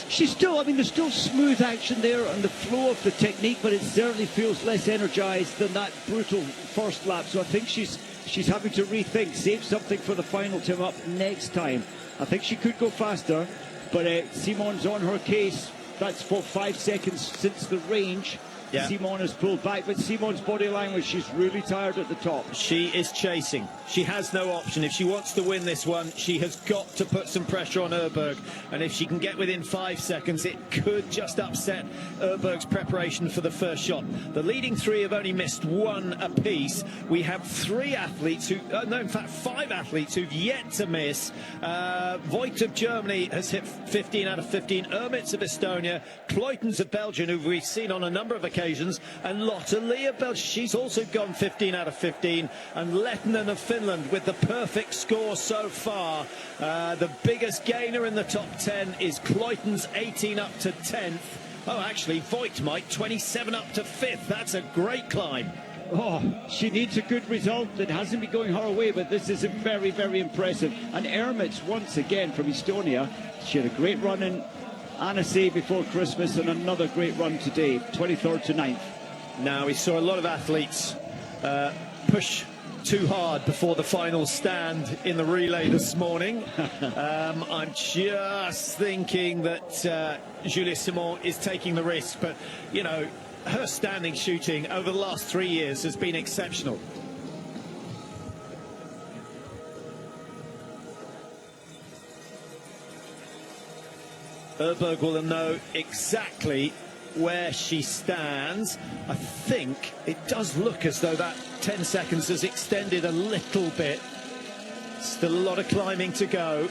She's still, there's still smooth action there on the flow of the technique, but it certainly feels less energized than that brutal first lap. So I think she's having to rethink, save something for the final time up next time. I think she could go faster, but Simon's on her case. That's for 5 seconds since the range. Yeah. Simon has pulled back, but Simon's body language, she's really tired at the top. She is chasing. She has no option. If she wants to win this one, she has got to put some pressure on Oeberg. And if she can get within 5 seconds, it could just upset Oeberg's preparation for the first shot. The leading 3 have only missed 1 apiece. We have 3 athletes who, in fact 5 athletes who've yet to miss. Voigt of Germany has hit 15 out of 15. Ermitz of Estonia, Kleutens of Belgium, who we've seen on a number of occasions, and Lotte Lee of Belgium, she's also gone 15 out of 15, and Lettinen of Finland with the perfect score so far. The biggest gainer in the top 10 is Kleutens, 18 up to 10th. Oh, actually, Voigt, Mike, 27 up to 5th. That's a great climb. Oh, she needs a good result. It hasn't been going her way, but this is very, very impressive. And Ermitz, once again, from Estonia, she had a great run in Annecy before Christmas and another great run today, 23rd to 9th. Now, we saw a lot of athletes push too hard before the final stand in the relay this morning. I'm just thinking that Julie Simon is taking the risk, but, you know, her standing shooting over the last 3 years has been exceptional. Oeberg will know exactly where she stands. I think it does look as though that 10 seconds has extended a little bit. Still a lot of climbing to go.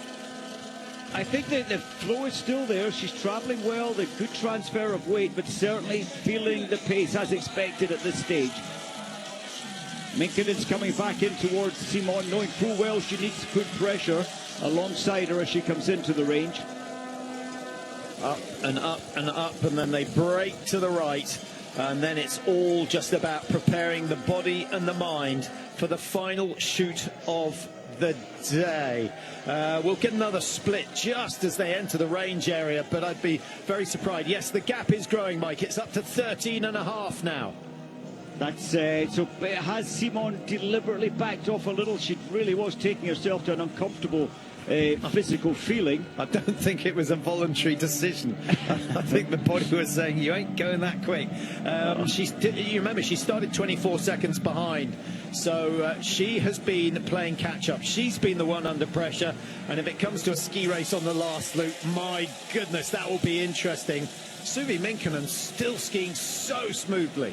I think that the flow is still there. She's travelling well, the good transfer of weight, but certainly feeling the pace as expected at this stage. Minkkinen's coming back in towards Simon, knowing full well she needs to put pressure alongside her as she comes into the range. Up and up and up, and then they break to the right. and then it's all just about preparing the body and the mind for the final shoot of the day. We'll get another split just as they enter the range area, but I'd be very surprised. Yes, the gap is growing, Mike. It's up to 13.5 now. That's so has Simon deliberately backed off a little? She really was taking herself to an uncomfortable physical feeling. I don't think it was a voluntary decision. I think the body was saying, you ain't going that quick. You remember, she started 24 seconds behind, so she has been playing catch-up. She's been the one under pressure, and if it comes to a ski race on the last loop, my goodness, that will be interesting. Suvi Minkkinen still skiing so smoothly.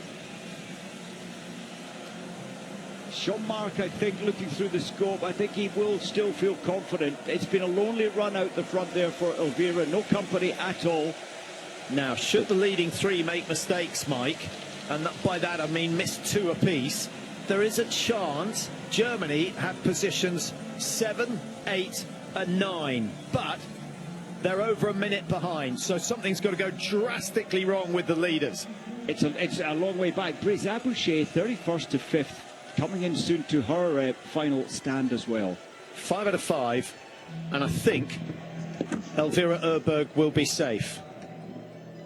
Sean Mark, I think, looking through the scope, I think he will still feel confident. It's been a lonely run out the front there for Elvira, no company at all. Now, should the leading three make mistakes, Mike, and by that I mean miss 2 apiece, there is a chance Germany have positions 7, 8 and 9, but they're over a minute behind, so something's got to go drastically wrong with the leaders. It's a long way back. Brice Aboucher, 31st to 5th. Coming in soon to her final stand as well. 5 out of 5, and I think Elvira Oeberg will be safe.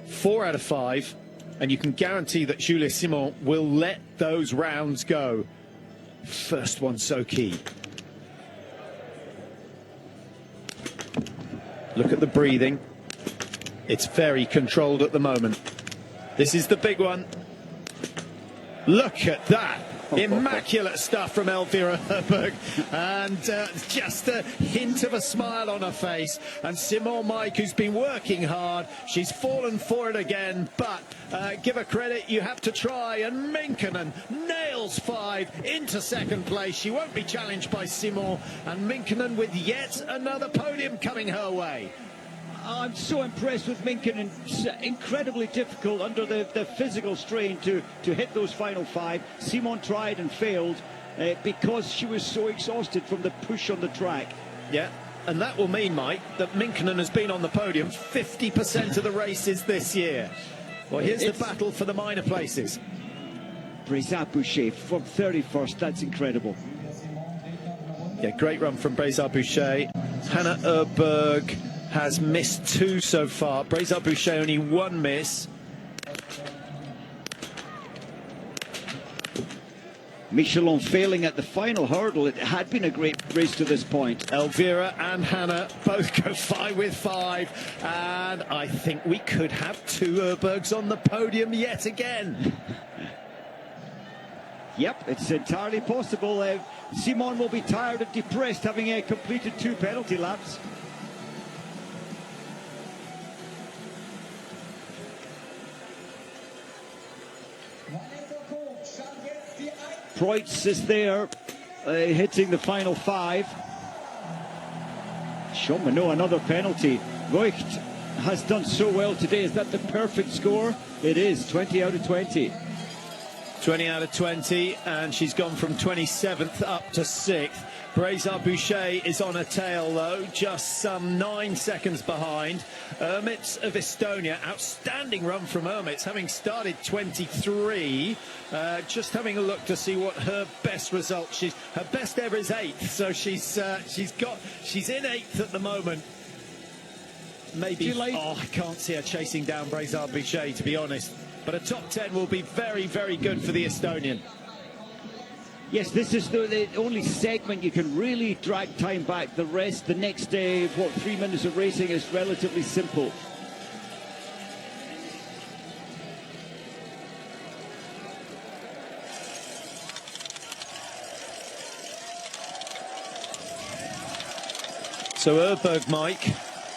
4 out of 5, and you can guarantee that Julia Simon will let those rounds go. First one so key. Look at the breathing. It's very controlled at the moment. This is the big one. Look at that. Immaculate stuff from Elvira Öberg, and just a hint of a smile on her face. And Simon, Mike, who's been working hard, she's fallen for it again, but give her credit, you have to try. And Minkkinen nails 5 into second place. She won't be challenged by Simon, and Minkkinen with yet another podium coming her way. I'm so impressed with Minkkinen. It's incredibly difficult under the physical strain to hit those final 5. Simon tried and failed because she was so exhausted from the push on the track. Yeah, and that will mean, Mike, that Minkkinen has been on the podium 50% of the races this year. Well, here's the battle for the minor places. Brice Aboucher from 31st, that's incredible. Yeah, great run from Brice Aboucher. Hanna Öberg has missed 2 so far. Brice Aboucher only 1 miss. Michelin failing at the final hurdle. It had been a great race to this point. Elvira and Hanna both go 5 with 5, and I think we could have 2 Öbergs on the podium yet again. Yep, it's entirely possible. Simon will be tired and depressed having completed 2 penalty laps. Preutz is there, hitting the final 5. Chaumonot, another penalty. Voigt has done so well today. Is that the perfect score? It is, 20 out of 20. 20 out of 20, and she's gone from 27th up to 6th. Brice Aboucher is on her tail, though, just some 9 seconds behind. Ermits of Estonia, outstanding run from Ermits, having started 23. Just having a look to see what her best result. Her best ever is 8th, so she's in 8th at the moment. Maybe. Oh, I can't see her chasing down Brice Aboucher, to be honest. But a top 10 will be very, very good for the Estonian. Yes, this is the only segment you can really drag time back. The rest, the next day, 3 minutes of racing is relatively simple. So Öberg, Mike,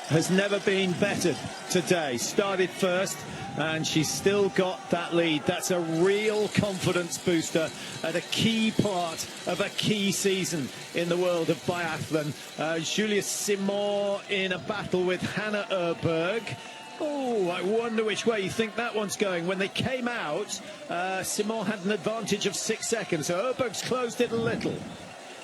has never been bettered today. Started first, and she's still got that lead. That's a real confidence booster at a key part of a key season in the world of biathlon. Julia Simon in a battle with Hanna Öberg. Oh, I wonder which way you think that one's going. When they came out, Simon had an advantage of 6 seconds, so Öberg's closed it a little.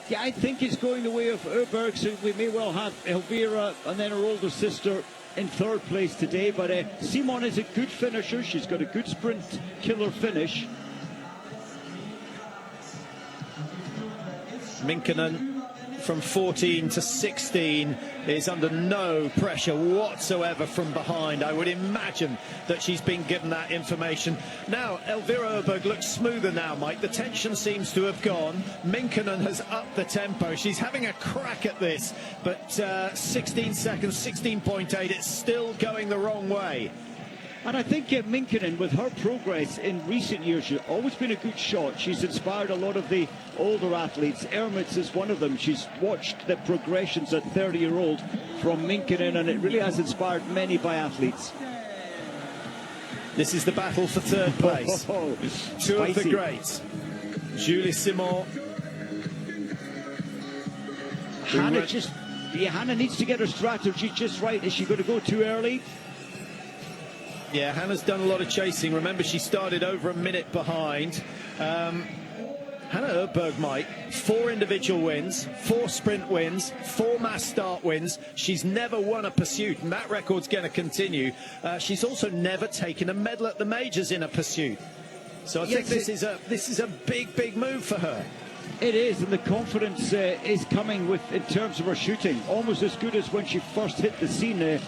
Yeah, I think it's going the way of Öberg, so we may well have Elvira and then her older sister in third place today, but Simon is a good finisher. She's got a good sprint killer finish. Minkkinen from 14 to 16 is under no pressure whatsoever from behind. I would imagine that she's been given that information. Now, Elvira Oeberg looks smoother now, Mike. The tension seems to have gone. Minkkinen has upped the tempo. She's having a crack at this, but 16 seconds, 16.8, it's still going the wrong way. And I think Minkkinen, with her progress in recent years, she's always been a good shot. She's inspired a lot of the older athletes. Ermits is one of them. She's watched the progressions at 30-year-old from Minkkinen, and it really has inspired many biathletes. This is the battle for third place. Two of the greats. Julie Simon. Hanna needs to get her strategy just right. Is she going to go too early? Yeah, Hannah's done a lot of chasing. Remember, she started over a minute behind. Hanna Öberg, Mike, 4 individual wins, 4 sprint wins, 4 mass start wins. She's never won a pursuit, and that record's going to continue. She's also never taken a medal at the majors in a pursuit. So I think this is a big move for her. It is, and the confidence is coming in terms of her shooting, almost as good as when she first hit the scene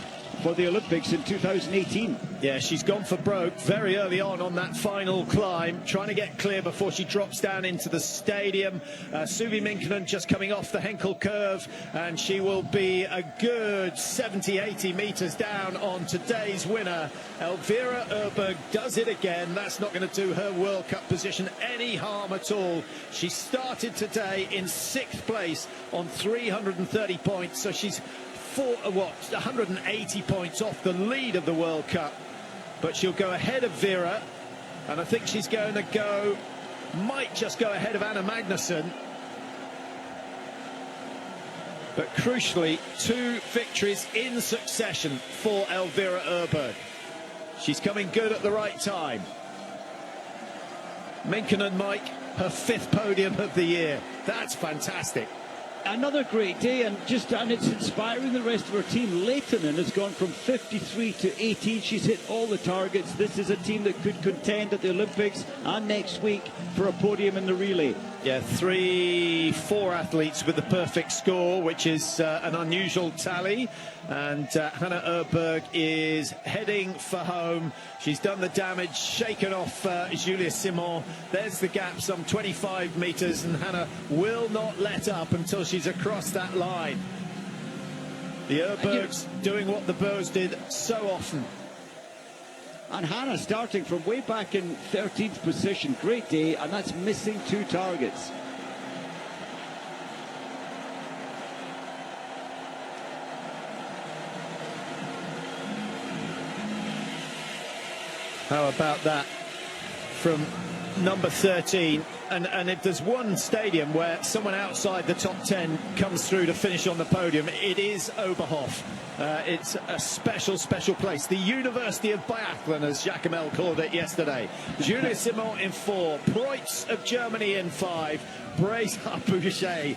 for the Olympics in 2018. Yeah, she's gone for broke very early on that final climb, trying to get clear before she drops down into the stadium. Suvi Minkkinen just coming off the Henkel curve, and she will be a good 70-80 meters down on today's winner. Elvira Oeberg does it again. That's not going to do her World Cup position any harm at all. She started today in 6th place on 330 points, so she's 180 points off the lead of the World Cup, but she'll go ahead of Vera, and I think she's going to might just go ahead of Anna Magnusson. But crucially, 2 victories in succession for Elvira Oeberg. She's coming good at the right time. Minkkinen, Mike, her 5th podium of the year. That's fantastic. Another great day, and it's inspiring the rest of her team. Lehtinen has gone from 53 to 18. She's hit all the targets. This is a team that could contend at the Olympics and next week for a podium in the relay. Yeah, 4 athletes with the perfect score, which is an unusual tally. And Hanna Öberg is heading for home. She's done the damage, shaken off Julia Simon. There's the gap, some 25 meters, and Hanna will not let up until she's across that line. The Öbergs doing what the Bows did so often. And Hanna starting from way back in 13th position. Great day, and that's missing 2 targets. How about that from number 13? And if there's one stadium where someone outside the top 10 comes through to finish on the podium, it is Oberhof. It's a special place. The University of Biathlon, as Jacques Amel called it yesterday. Julia Simon in 4, Preutz of Germany in 5, Boucher.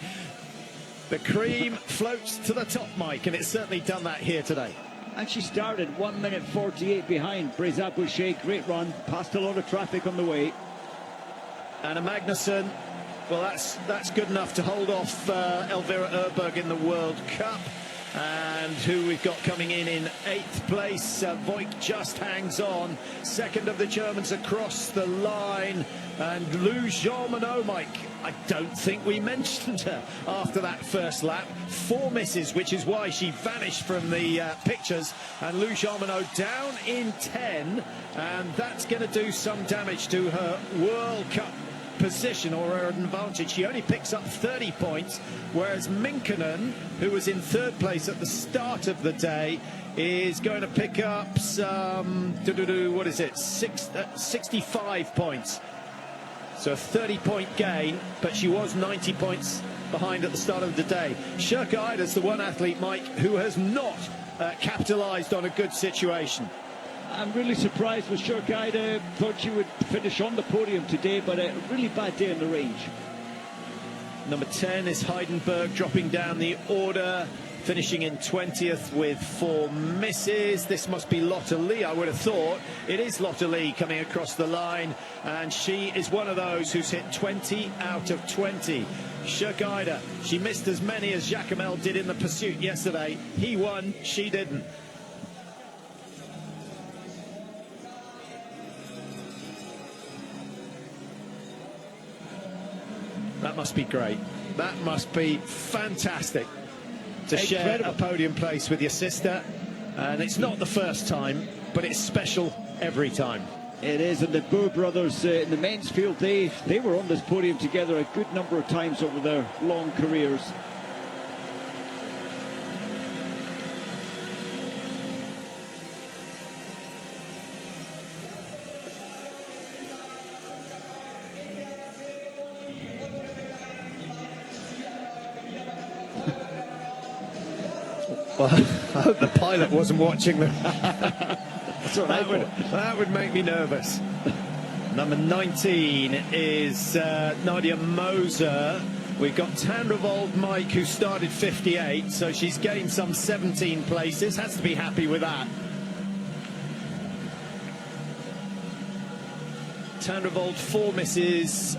The cream floats to the top, Mike, and it's certainly done that here today. And she started 1 minute 48 behind Boucher. Great run, passed a lot of traffic on the way. Anna Magnusson, well, that's good enough to hold off Elvira Oeberg in the World Cup. And who we've got coming in 8th place, Voigt just hangs on. 2nd of the Germans across the line. And Lou Jean-Monod, Mike, I don't think we mentioned her after that first lap. 4 misses, which is why she vanished from the pictures. And Lou Jean-Monod down in 10, and that's going to do some damage to her World Cup position or her advantage. She only picks up 30 points, whereas Minkkinen, who was in 3rd place at the start of the day, is going to pick up some 65 points. So a 30-point gain, but she was 90 points behind at the start of the day. Schwedin is the one athlete, Mike, who has not capitalised on a good situation. I'm really surprised with Schwedin. Thought she would finish on the podium today, but a really bad day in the range. Number 10 is Heidenberg dropping down the order. finishing in 20th with 4 misses. This must be Lotte Lee, I would have thought. It is Lotte Lee coming across the line, and she is one of those who's hit 20 out of 20. Schwedin, she missed as many as Jacomel did in the pursuit yesterday. He won, she didn't. That must be great. That must be fantastic to share a podium place with your sister. And it's not the first time, but it's special every time. It is, and the Boer brothers in the men's field, they were on this podium together a good number of times over their long careers. Well, I hope the pilot wasn't watching them. That would make me nervous. Number 19 is Nadia Moser. We've got Tandrevold Mike, who started 58, so she's gained some 17 places. Has to be happy with that. Tandrevold, 4 misses.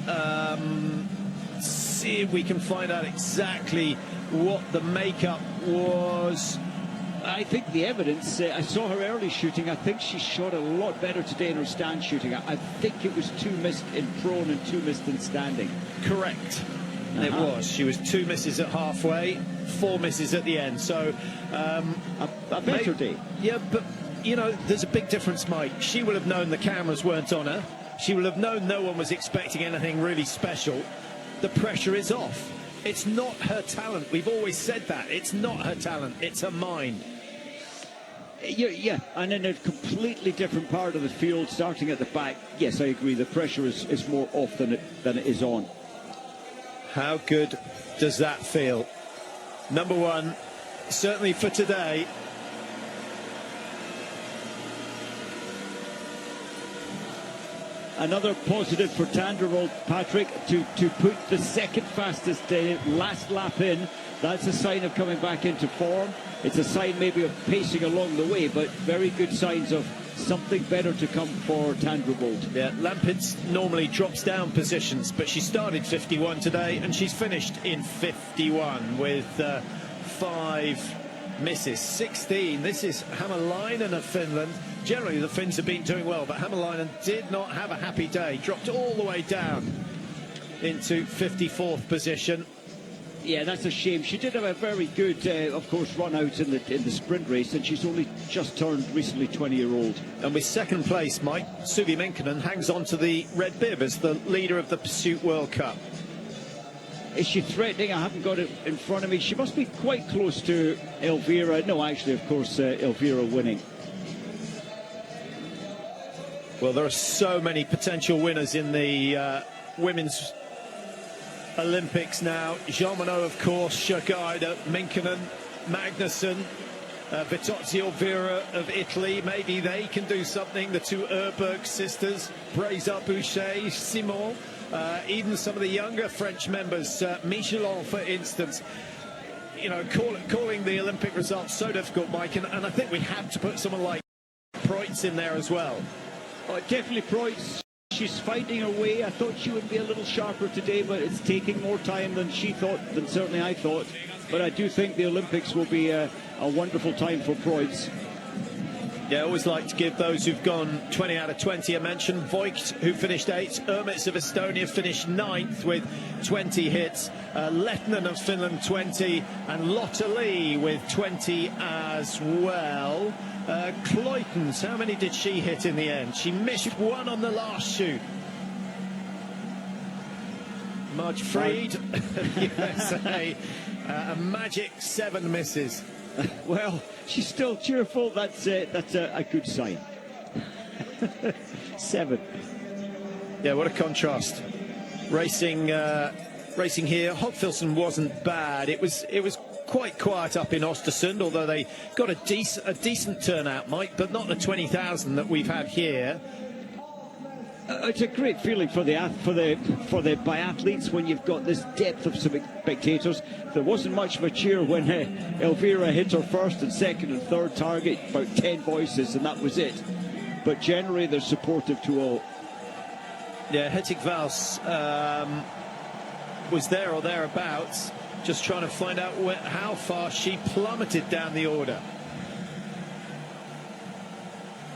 See if we can find out exactly what the makeup was. I think the evidence, I saw her early shooting. I think she shot a lot better today in her stand shooting. I think it was 2 missed in prone and 2 missed in standing. Correct. It was. She was 2 misses at halfway, 4 misses at the end. So a better day. Yeah, but you know, there's a big difference, Mike. She will have known the cameras weren't on her. She will have known no one was expecting anything really special. The pressure is off. It's not her talent. We've always said that. It's not her talent. It's her mind. Yeah, and in a completely different part of the field, starting at the back, yes, I agree. The pressure is more off than it is on. How good does that feel? Number 1, certainly for today. Another positive for Tandrevold, Patrick, to put the second fastest last lap in. That's a sign of coming back into form. It's a sign maybe of pacing along the way, but very good signs of something better to come for Tandrevold. Yeah, Lampitz normally drops down positions, but she started 51 today, and she's finished in 51 with 5 misses. 16. This is Hämäläinen of Finland. Generally, the Finns have been doing well, but Hämäläinen did not have a happy day. Dropped all the way down into 54th position. Yeah, that's a shame. She did have a very good, of course, run out in the sprint race, and she's only just turned recently 20-year-old. And with second place, Mike, Suvi Minkkinen hangs on to the red bib as the leader of the Pursuit World Cup. Is she threatening? I haven't got it in front of me. She must be quite close to Elvira. No, actually, of course, Elvira winning. Well, there are so many potential winners in the women's Olympics now. Jean Monod, of course, Schwedin, Minkkinen, Magnusson, Vitozzi Elvira of Italy. Maybe they can do something. The 2 Oeberg sisters, Breza, Boucher, Simon. Even some of the younger French members, Michelin, for instance. You know, calling the Olympic results so difficult, Mike, and I think we have to put someone like Preutz in there as well. Oh, definitely Preutz. She's finding her way. I thought she would be a little sharper today, but it's taking more time than she thought, than certainly I thought. But I do think the Olympics will be a wonderful time for Preutz. Yeah, I always like to give those who've gone 20 out of 20 a mention. Voigt, who finished 8th. Ermits of Estonia finished 9th with 20 hits. Lehtinen of Finland, 20. And Lotte Lee with 20 as well. Kleutens, how many did she hit in the end? She missed 1 on the last shoot. Marge Fried, USA, a magic 7 misses. Well, she's still cheerful. That's a good sign. 7. Yeah, what a contrast. Racing here. Hogfilson wasn't bad. It was quite quiet up in Östersund, although they got a decent turnout, Mike, but not the 20,000 that we've had here. It's a great feeling for the biathletes when you've got this depth of spectators. There wasn't much of a cheer when Elvira hit her first and second and third target, about 10 voices, and that was it. But generally, they're supportive to all. Yeah, Hettig Vals was there or thereabouts, just trying to find out how far she plummeted down the order.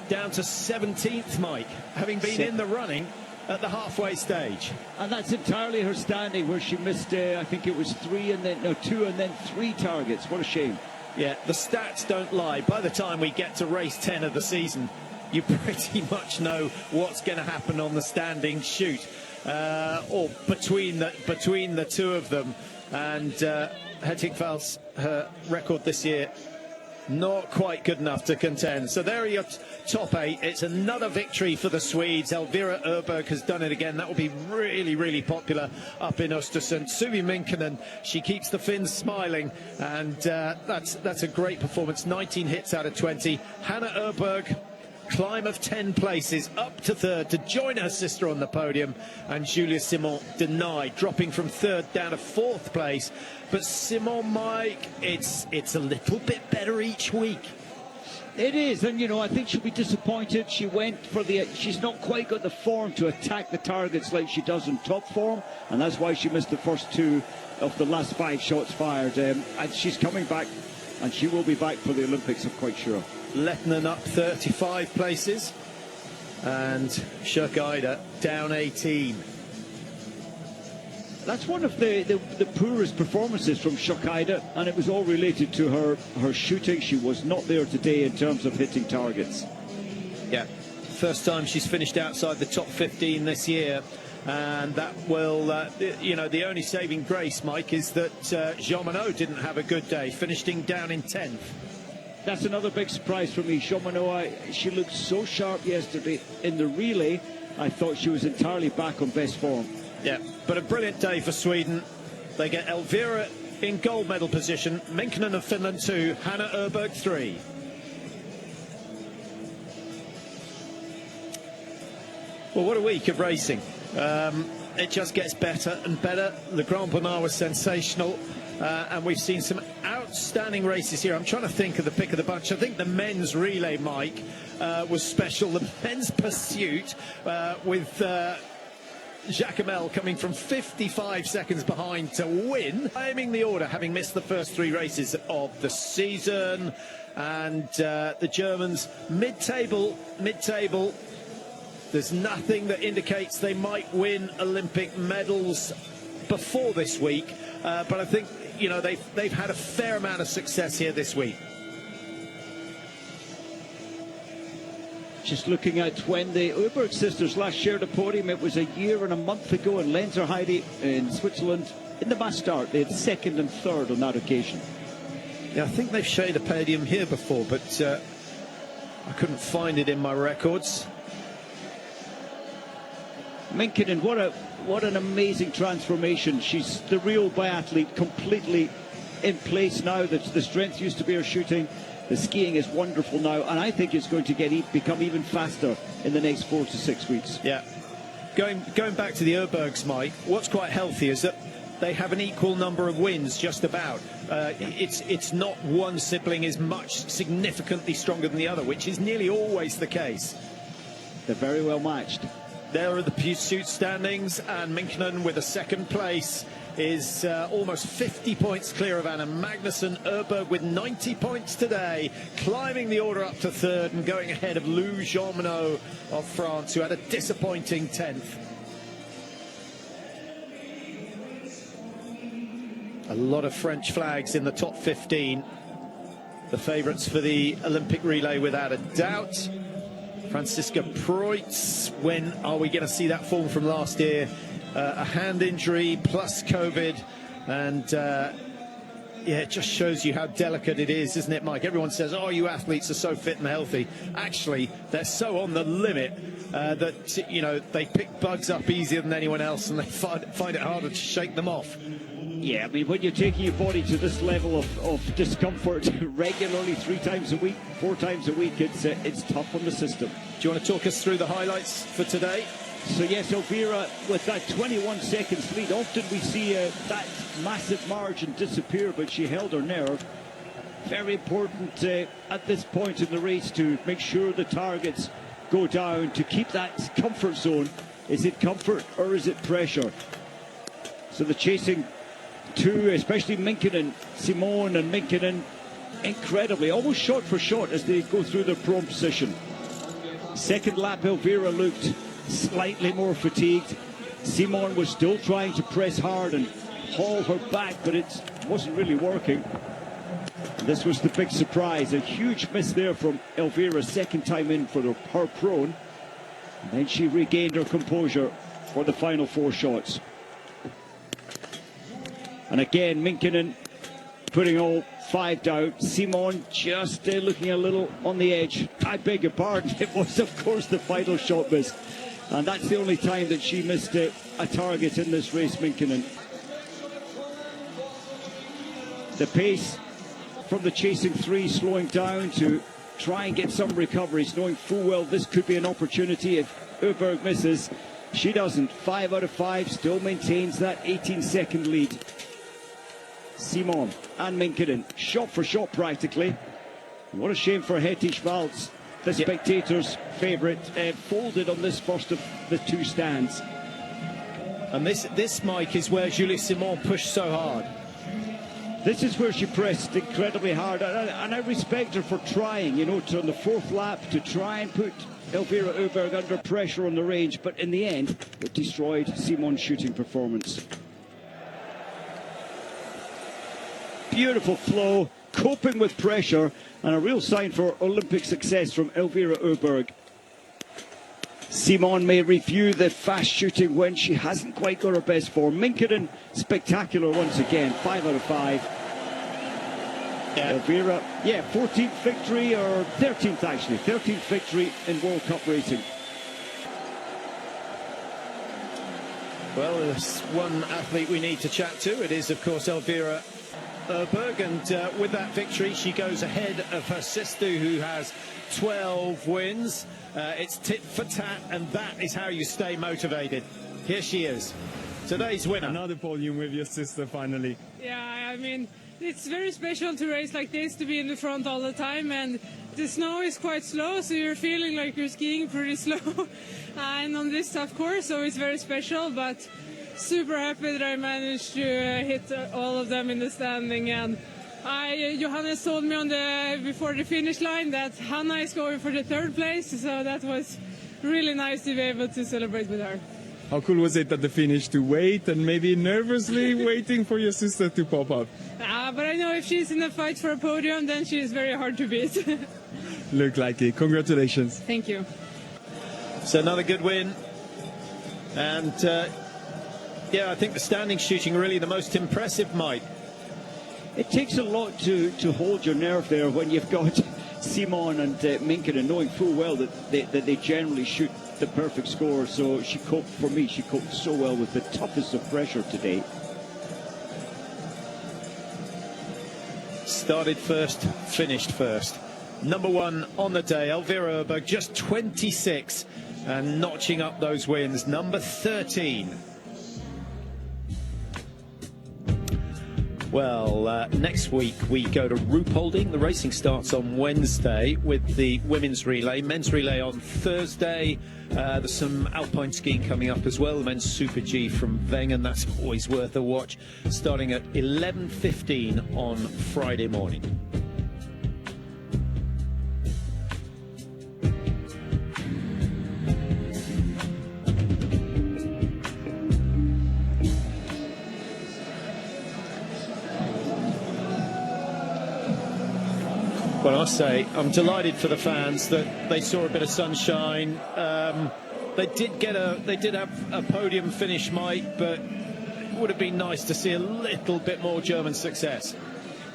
Down to 17th, Mike, having been in the running at the halfway stage. And that's entirely her standing, where she missed, I think it was 2 and then 3 targets. What a shame. Yeah, the stats don't lie. By the time we get to race 10 of the season, you pretty much know what's going to happen on the standing shoot, or between the two of them. And Hettig Vals, her record this year, not quite good enough to contend. So there are your top 8. It's another victory for the Swedes. Elvira Oeberg has done it again. That will be really, really popular up in Östersund. Suvi Minkkinen, she keeps the Finns smiling, and that's a great performance. 19 hits out of 20. Hanna Öberg, climb of 10 places up to 3rd to join her sister on the podium, and Julia Simon denied, dropping from 3rd down to 4th place. But Simon, Mike, it's a little bit better each week. It is, and I think she'll be disappointed. She went for she's not quite got the form to attack the targets like she does in top form, and that's why she missed the first 2 of the last 5 shots fired. And she's coming back, and she will be back for the Olympics, I'm quite sure. Lettinen up 35 places, and Schwedin down 18. That's one of the poorest performances from Schwedin, and it was all related to her shooting. She was not there today in terms of hitting targets. Yeah, first time she's finished outside the top 15 this year, and that will, the only saving grace, Mike, is that Johannes didn't have a good day, finishing down in 10th. That's another big surprise for me. Johannes, she looked so sharp yesterday in the relay. I thought she was entirely back on best form. Yeah, but a brilliant day for Sweden. They get Elvira in gold medal position, Minkkinen of Finland 2, Hanna Öberg 3. Well, what a week of racing. It just gets better and better. The Grand Bonnard was sensational, and we've seen some outstanding races here. I'm trying to think of the pick of the bunch. I think the men's relay, Mike, was special. The men's pursuit with Jacquemelle coming from 55 seconds behind to win, climbing the order, having missed the first 3 races of the season. And the Germans mid-table. There's nothing that indicates they might win Olympic medals before this week, but I think they've had a fair amount of success here this week. Just looking at when the Oeberg sisters last shared a podium, it was a year and a month ago in Lenzerheide in Switzerland in the mass start. They had 2nd and 3rd on that occasion. Yeah, I think they've shared a podium here before, but I couldn't find it in my records. Minkkinen, what an amazing transformation. She's the real biathlete, completely in place now. The strength used to be her shooting. The skiing is wonderful now, and I think it's going to become even faster in the next 4 to 6 weeks. Yeah. Going back to the Öbergs, Mike, what's quite healthy is that they have an equal number of wins, just about. It's not one sibling is much significantly stronger than the other, which is nearly always the case. They're very well matched. There are the pursuit standings, and Minkkinen with a 2nd place is almost 50 points clear of Anna Magnusson. Öberg with 90 points today, climbing the order up to 3rd and going ahead of Lou Jeanmonod of France, who had a disappointing 10th. A lot of French flags in the top 15. The favourites for the Olympic relay without a doubt. Franziska Preutz, when are we going to see that form from last year? A hand injury plus COVID, and yeah, it just shows you how delicate it is, isn't it, Mike? Everyone says, oh, you athletes are so fit and healthy. Actually, they're so on the limit that, they pick bugs up easier than anyone else, and they find it harder to shake them off. Yeah, I mean, when you're taking your body to this level of discomfort regularly 3 times a week, 4 times a week, it's tough on the system. Do you want to talk us through the highlights for today? So yes, Elvira with that 21 seconds lead. Often we see that massive margin disappear, but she held her nerve. Very important at this point in the race to make sure the targets go down, to keep that comfort zone. Is it comfort or is it pressure? So the chasing two, especially Minkkinen, Simone and Minkkinen, incredibly, almost shot for shot as they go through their prone position. Second lap, Elvira looked slightly more fatigued. Simone was still trying to press hard and haul her back, but it wasn't really working. This was the big surprise, a huge miss there from Elvira, second time in for her prone. And then she regained her composure for the final four shots. And again, Minkkinen putting all five down. Simone just looking a little on the edge. I beg your pardon, it was of course the final shot miss. And that's the only time that she missed a target in this race, Minkkinen. The pace from the chasing three slowing down to try and get some recoveries, knowing full well this could be an opportunity if Öberg misses. She doesn't. 5 out of 5, still maintains that 18-second lead. Simone and Minkkinen, shot for shot practically. What a shame for Hetty Schmaltz, the spectators' favourite, folded on this first of the two stands. And this, Mike, is where Julie Simon pushed so hard. This is where she pressed incredibly hard, and I respect her for trying, you know, to on the fourth lap to try and put Elvira Oeberg under pressure on the range, but in the end, it destroyed Simon's shooting performance. Beautiful flow, coping with pressure, and a real sign for Olympic success from Elvira Oeberg. Simone may review the fast shooting when she hasn't quite got her best form. Minkkinen, spectacular once again, 5 out of 5. Yeah. Elvira, 14th victory, or 13th actually, 13th victory in World Cup racing. Well, there's one athlete we need to chat to. It is, of course, Elvira Öberg, and with that victory, she goes ahead of her sister, who has 12 wins. It's tit for tat, and that is how you stay motivated. Here she is, today's winner. Another podium with your sister, finally. Yeah, I mean, it's very special to race like this, to be in the front all the time, and the snow is quite slow, so you're feeling like you're skiing pretty slow. And on this tough course, so it's very special, but super happy that I managed to hit all of them in the standing. And Johannes told me before the finish line that Hanna is going for the third place, so that was really nice to be able to celebrate with her. How cool was it at the finish to wait and maybe nervously waiting for your sister to pop up? But I know if she's in a fight for a podium, then she is very hard to beat. Look like it. Congratulations. Thank you. So another good win. And I think the standing shooting really the most impressive, Mike. It takes a lot to hold your nerve there when you've got Simone and Minkkinen, knowing full well that they generally shoot the perfect score. So she coped so well with the toughest of pressure today. Started first, finished first. Number one on the day, Elvira Öberg, just 26 and notching up those wins. Number 13. Well, next week we go to Ruhpolding. The racing starts on Wednesday with the women's relay. Men's relay on Thursday. There's some alpine skiing coming up as well. The men's Super G from Wengen. That's always worth a watch. Starting at 11:15 on Friday morning. Well, I must say, I'm delighted for the fans that they saw a bit of sunshine. They did have a podium finish, Mike, but it would have been nice to see a little bit more German success.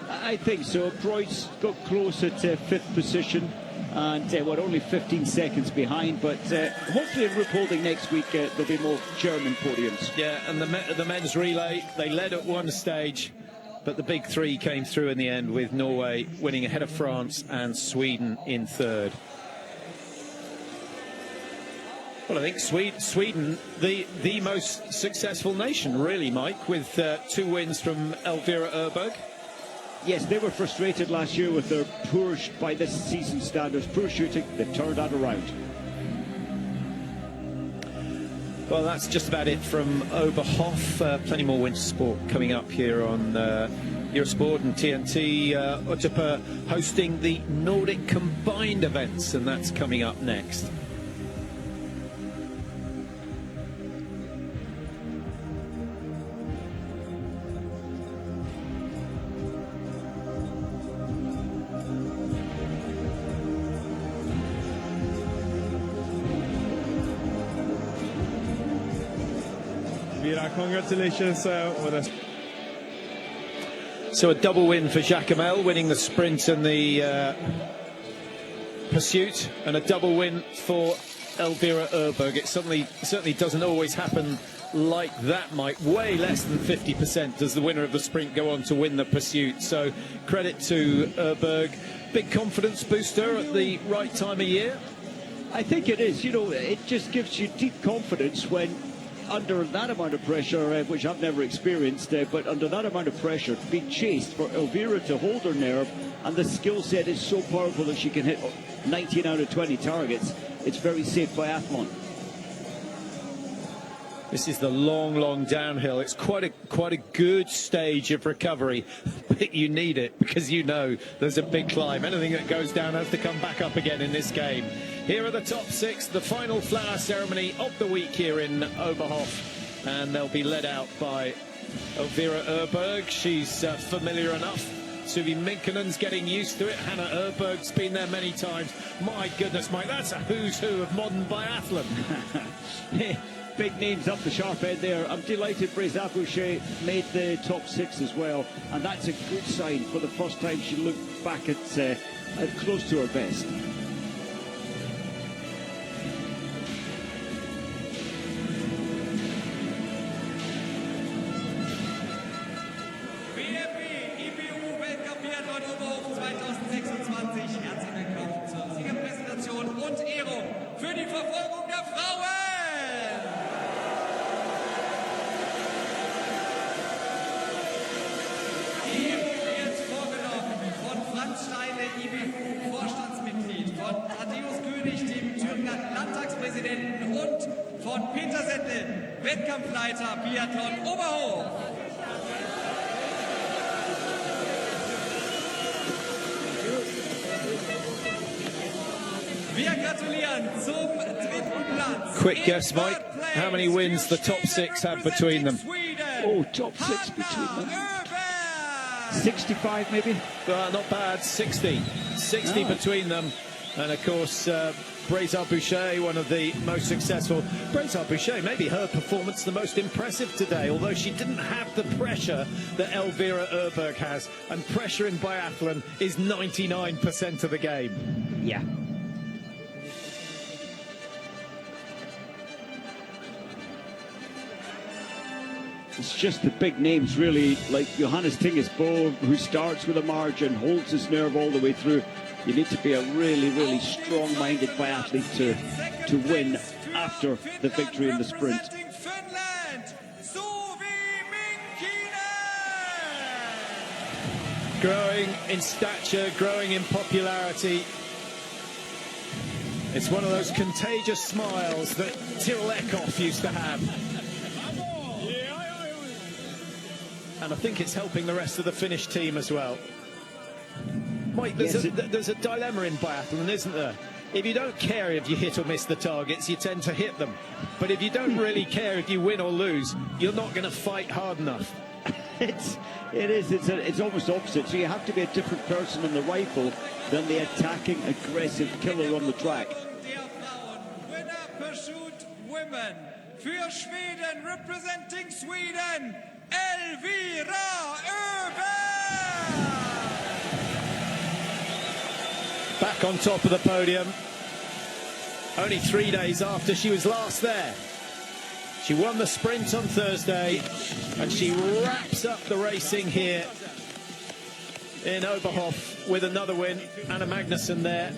I think so. Preuss got close at 5th position, and we're only 15 seconds behind. But hopefully in Ruhpolding next week there'll be more German podiums. Yeah, and the men's relay, they led at one stage. But the big three came through in the end, with Norway winning ahead of France and Sweden in third. Well, I think Sweden, the most successful nation, really, Mike, with 2 wins from Elvira Oeberg. Yes, they were frustrated last year with their poor, by this season standards, poor shooting. They've turned that around. Well, that's just about it from Oberhof. Plenty more winter sport coming up here on Eurosport and TNT. Utapa hosting the Nordic combined events, and that's coming up next. Congratulations. So a double win for Jacquemelle, winning the sprint and the pursuit, and a double win for Elvira Öberg. It certainly doesn't always happen like that, Mike. Way less than 50% does the winner of the sprint go on to win the pursuit. So credit to Öberg. Big confidence booster at the right time of year. I think it is. You know, it just gives you deep confidence when, under that amount of pressure, which I've never experienced, but under that amount of pressure, being chased, for Elvira to hold her nerve, and the skill set is so powerful that she can hit 19 out of 20 targets. It's very safe biathlon. This is the long downhill. It's quite a good stage of recovery, but you need it because you know there's a big climb. Anything that goes down has to come back up again in this game. Here are the top 6, the final flower ceremony of the week here in Oberhof, and they'll be led out by Elvira Oeberg. She's familiar enough. Suvi Minkinen's getting used to it. Hanna Öberg's been there many times. My goodness, Mike, that's a who's who of modern biathlon. Big names up the sharp end there. I'm delighted Breza Boucher made the top 6 as well, and that's a good sign for the first time she looked back at close to her best. IBU Weltcup Biathlon Oberhof 2026. Herzlich willkommen zur Siegerpräsentation und Ehrung für die Verfolgung der Frauen. Die Ehrung wird vorgenommen von Franz Steine, IBU Vorstandsmitglied, von Thaddeus König, dem Thüringer Landtagspräsidenten, und von Peter Settle, Wettkampfleiter Biathlon Oberhof. Wir gratulieren zum 3. Platz. Quick guess, Mike. How many wins the top 6 have between them? Oh, top 6 between them. 65 maybe? Not bad, 60 between them. And of course, Breza Boucher, one of the most successful. Breza Boucher, maybe her performance the most impressive today, although she didn't have the pressure that Elvira Öberg has. And pressure in biathlon is 99% of the game. Yeah. It's just the big names, really, like Johannes Tingesbo, who starts with a margin, holds his nerve all the way through. You need to be a really strong-minded biathlete to win after the victory in the sprint. Growing in stature, growing in popularity. It's one of those contagious smiles that Tyrrell Eckhoff used to have. And I think it's helping the rest of the Finnish team as well. Mike, there's a dilemma in biathlon, isn't there? If you don't care if you hit or miss the targets, you tend to hit them. But if you don't really care if you win or lose, you're not going to fight hard enough. It's almost opposite. So you have to be a different person on the rifle than the attacking, aggressive killer on the track. Winner pursuit women. Für Schweden, representing Sweden, Elvira Öberg! Back on top of the podium, only 3 days after she was last there. She won the sprint on Thursday, and she wraps up the racing here in Oberhof with another win. Anna Magnusson there.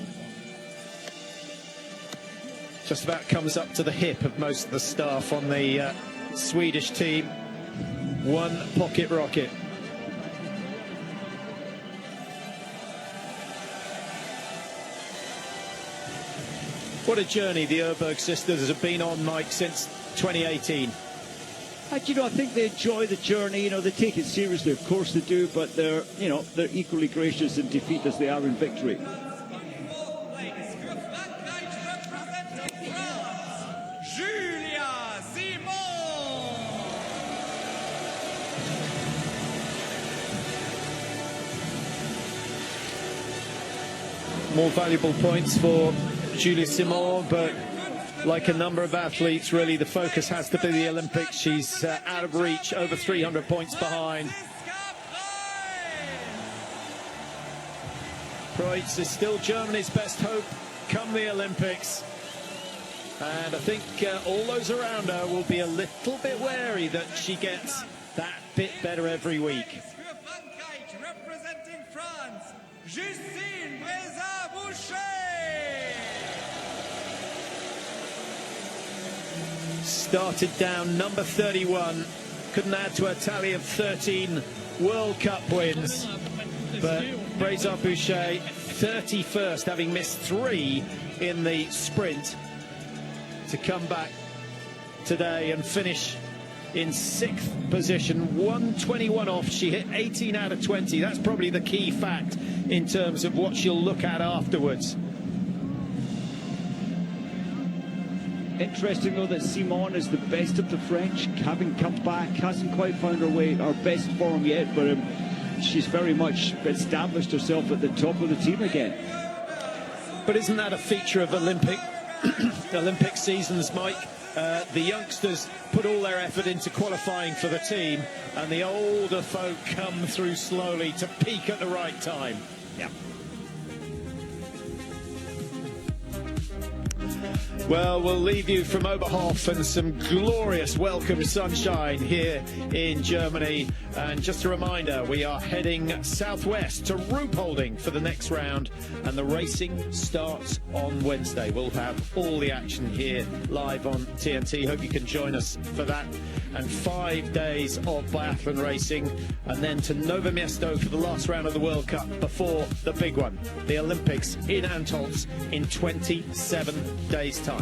just about comes up to the hip of most of the staff on the Swedish team. One pocket rocket. What a journey the Oeberg sisters have been on, Mike, since 2018. You know, I think they enjoy the journey. You know, they take it seriously, of course they do, but they're, you know, they're equally gracious in defeat as they are in victory. More valuable points for Julie Simon, but like a number of athletes, really, the focus has to be the Olympics. She's out of reach, over 300 points behind. Kreutz is still Germany's best hope come the Olympics. And I think all those around her will be a little bit wary that she gets that bit better every week. Representing France, started down number 31, couldn't add to her tally of 13 World Cup wins, but Boucher 31st, having missed 3 in the sprint, to come back today and finish in 6th position, 121 off. She hit 18 out of 20. That's probably the key fact in terms of what she'll look at afterwards. Interesting though that Simon is the best of the French, having come back, hasn't quite found her way, her best form yet, but she's very much established herself at the top of the team again. But isn't that a feature of Olympic seasons, Mike? The youngsters put all their effort into qualifying for the team, and the older folk come through slowly to peak at the right time. Yeah. Well, we'll leave you from Oberhof and some glorious welcome sunshine here in Germany. And just a reminder, we are heading southwest to Ruhpolding for the next round, and the racing starts on Wednesday. We'll have all the action here live on TNT. Hope you can join us for that. And 5 days of biathlon racing, and then to Novo Mesto for the last round of the World Cup before the big one, the Olympics in Antolz in 27 days' time.